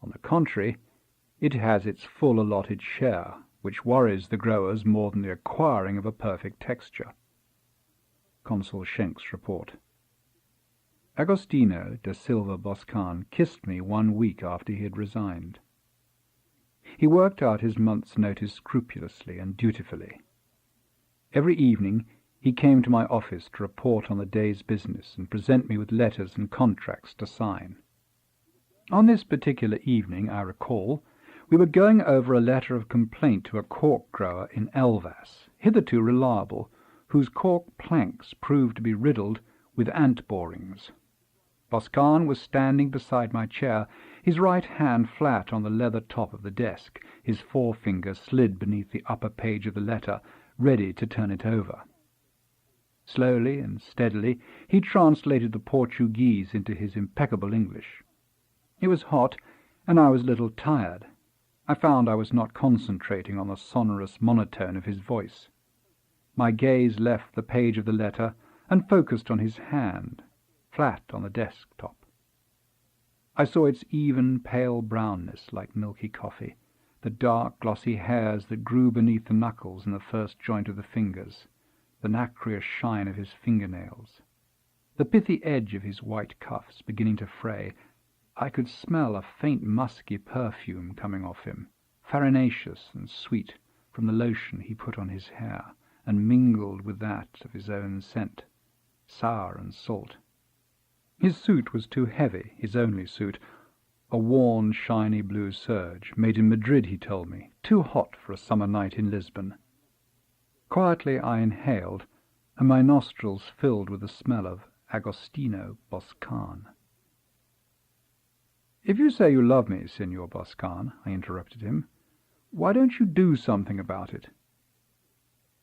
On the contrary, it has its full allotted share, which worries the growers more than the acquiring of a perfect texture. Consul Schenk's report. Agostino da Silva Boscan kissed me 1 week after he had resigned. He worked out his month's notice scrupulously and dutifully. Every evening he came to my office to report on the day's business and present me with letters and contracts to sign. On this particular evening, I recall, we were going over a letter of complaint to a cork grower in Elvas, hitherto reliable, whose cork planks proved to be riddled with ant borings. Boscan was standing beside my chair, his right hand flat on the leather top of the desk, his forefinger slid beneath the upper page of the letter, ready to turn it over. Slowly and steadily he translated the Portuguese into his impeccable English. It was hot, and I was a little tired. I found I was not concentrating on the sonorous monotone of his voice. My gaze left the page of the letter and focused on his hand, flat on the desk-top. I saw its even, pale brownness like milky coffee, the dark, glossy hairs that grew beneath the knuckles and the first joint of the fingers, the nacreous shine of his fingernails, the pithy edge of his white cuffs beginning to fray. I could smell a faint musky perfume coming off him, farinaceous and sweet from the lotion he put on his hair, and mingled with that of his own scent, sour and salt. His suit was too heavy, his only suit, a worn, shiny blue serge, made in Madrid, he told me, too hot for a summer night in Lisbon. Quietly I inhaled, and my nostrils filled with the smell of Agostino Boscan. "If you say you love me, Signor Boscan," I interrupted him, "why don't you do something about it?"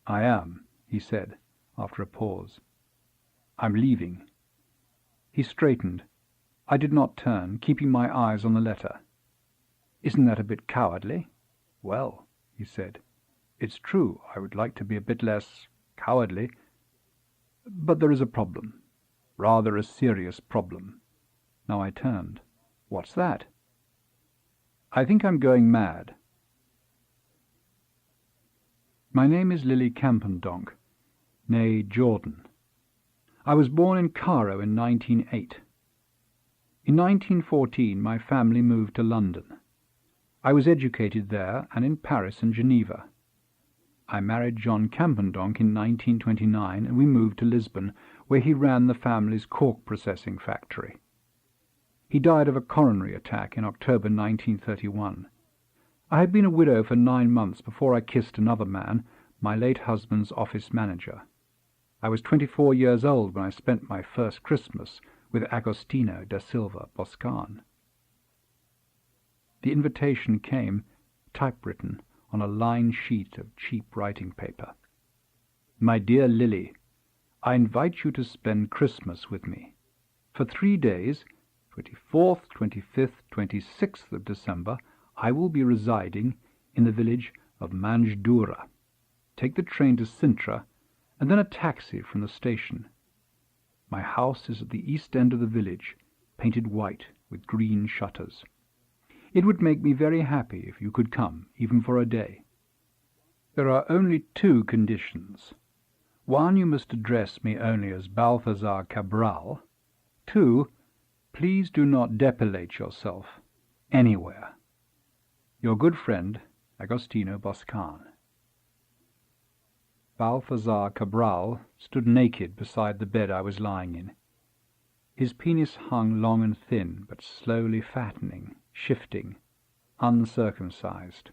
"I am," he said, after a pause. "I'm leaving." He straightened. I did not turn, keeping my eyes on the letter. "Isn't that a bit cowardly?" "Well," he said, "it's true. I would like to be a bit less cowardly. But there is a problem. Rather a serious problem." Now I turned. "What's that?" "I think I'm going mad." My name is Lily Campendonk, née Jordan. I was born in Cairo in 1908. In 1914 my family moved to London. I was educated there and in Paris and Geneva. I married John Campendonk in 1929, and we moved to Lisbon, where he ran the family's cork processing factory. He died of a coronary attack in October 1931. I had been a widow for 9 months before I kissed another man, my late husband's office manager. I was 24 years old when I spent my first Christmas with Agostino da Silva Boscan. The invitation came, typewritten, on a lined sheet of cheap writing paper. My dear Lily, I invite you to spend Christmas with me. For 3 days, 24th, 25th, 26th of December, I will be residing in the village of Manjdura. Take the train to Sintra, and then a taxi from the station. My house is at the east end of the village, painted white with green shutters. It would make me very happy if you could come, even for a day. There are only 2 conditions. 1, you must address me only as Balthazar Cabral. 2, please do not depilate yourself anywhere. Your good friend, Agostino Boscan. Balthazar Cabral stood naked beside the bed I was lying in. His penis hung long and thin, but slowly fattening, shifting, uncircumcised.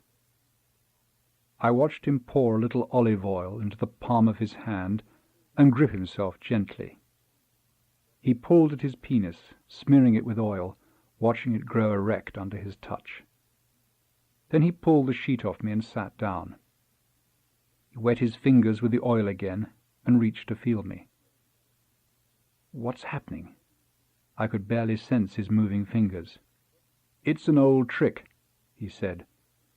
I watched him pour a little olive oil into the palm of his hand and grip himself gently. He pulled at his penis, smearing it with oil, watching it grow erect under his touch. Then he pulled the sheet off me and sat down. He wet his fingers with the oil again and reached to feel me. What's happening? I could barely sense his moving fingers. It's an old trick, he said.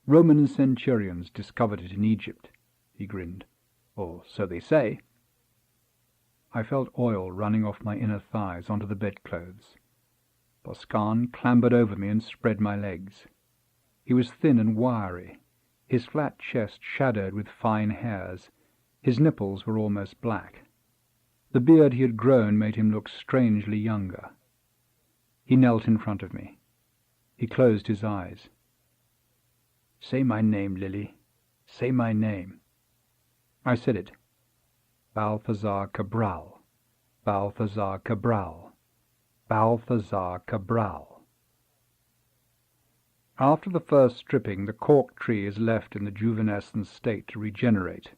Roman centurions discovered it in Egypt, he grinned. Or so they say. I felt oil running off my inner thighs onto the bedclothes. Boscan clambered over me and spread my legs. He was thin and wiry, his flat chest shadowed with fine hairs. His nipples were almost black. The beard he had grown made him look strangely younger. He knelt in front of me. He closed his eyes. Say my name, Lily. Say my name. I said it. Balthazar Cabral. Balthazar Cabral. Balthazar Cabral. After the first stripping, the cork tree is left in the juvenescent state to regenerate.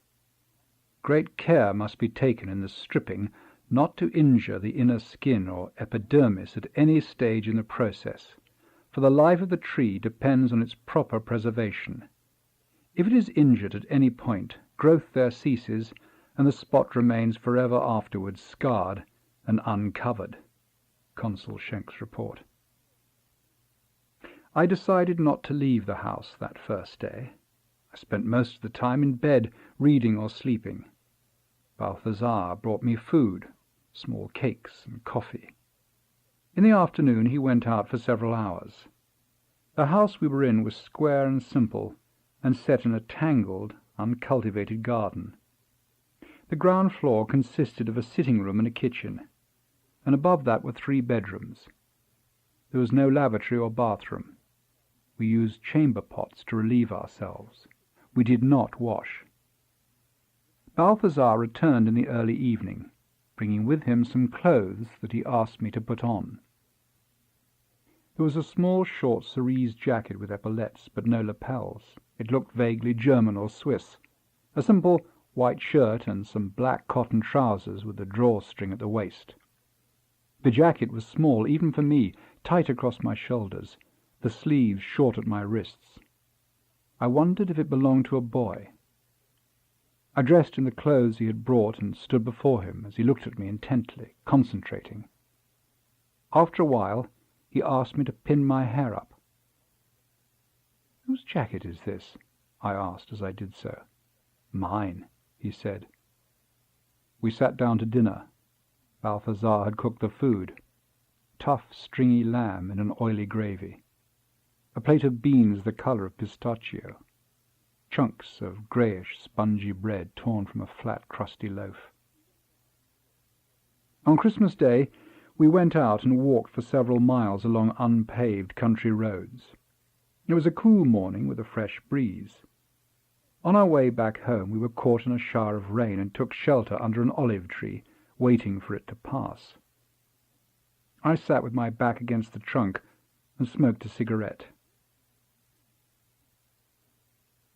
Great care must be taken in the stripping not to injure the inner skin or epidermis at any stage in the process, for the life of the tree depends on its proper preservation. If it is injured at any point, growth there ceases, and the spot remains forever afterwards scarred and uncovered. Consul Schenk's report. I decided not to leave the house that first day. I spent most of the time in bed, reading or sleeping. Balthazar brought me food, small cakes and coffee. In the afternoon he went out for several hours. The house we were in was square and simple, and set in a tangled, uncultivated garden. The ground floor consisted of a sitting room and a kitchen, and above that were 3 bedrooms. There was no lavatory or bathroom. We used chamber pots to relieve ourselves. We did not wash. Balthazar returned in the early evening, bringing with him some clothes that he asked me to put on. There was a small short cerise jacket with epaulettes, but no lapels. It looked vaguely German or Swiss. A simple white shirt and some black cotton trousers with a drawstring at the waist. The jacket was small, even for me, tight across my shoulders, the sleeves short at my wrists. I wondered if it belonged to a boy. I dressed in the clothes he had brought and stood before him as he looked at me intently, concentrating. After a while, he asked me to pin my hair up. "Whose jacket is this?" I asked as I did so. "Mine," he said. We sat down to dinner. Balthazar had cooked the food. Tough, stringy lamb in an oily gravy. A plate of beans the color of pistachio. Chunks of greyish, spongy bread torn from a flat, crusty loaf. On Christmas Day, we went out and walked for several miles along unpaved country roads. It was a cool morning with a fresh breeze. On our way back home we were caught in a shower of rain and took shelter under an olive tree, waiting for it to pass. I sat with my back against the trunk and smoked a cigarette.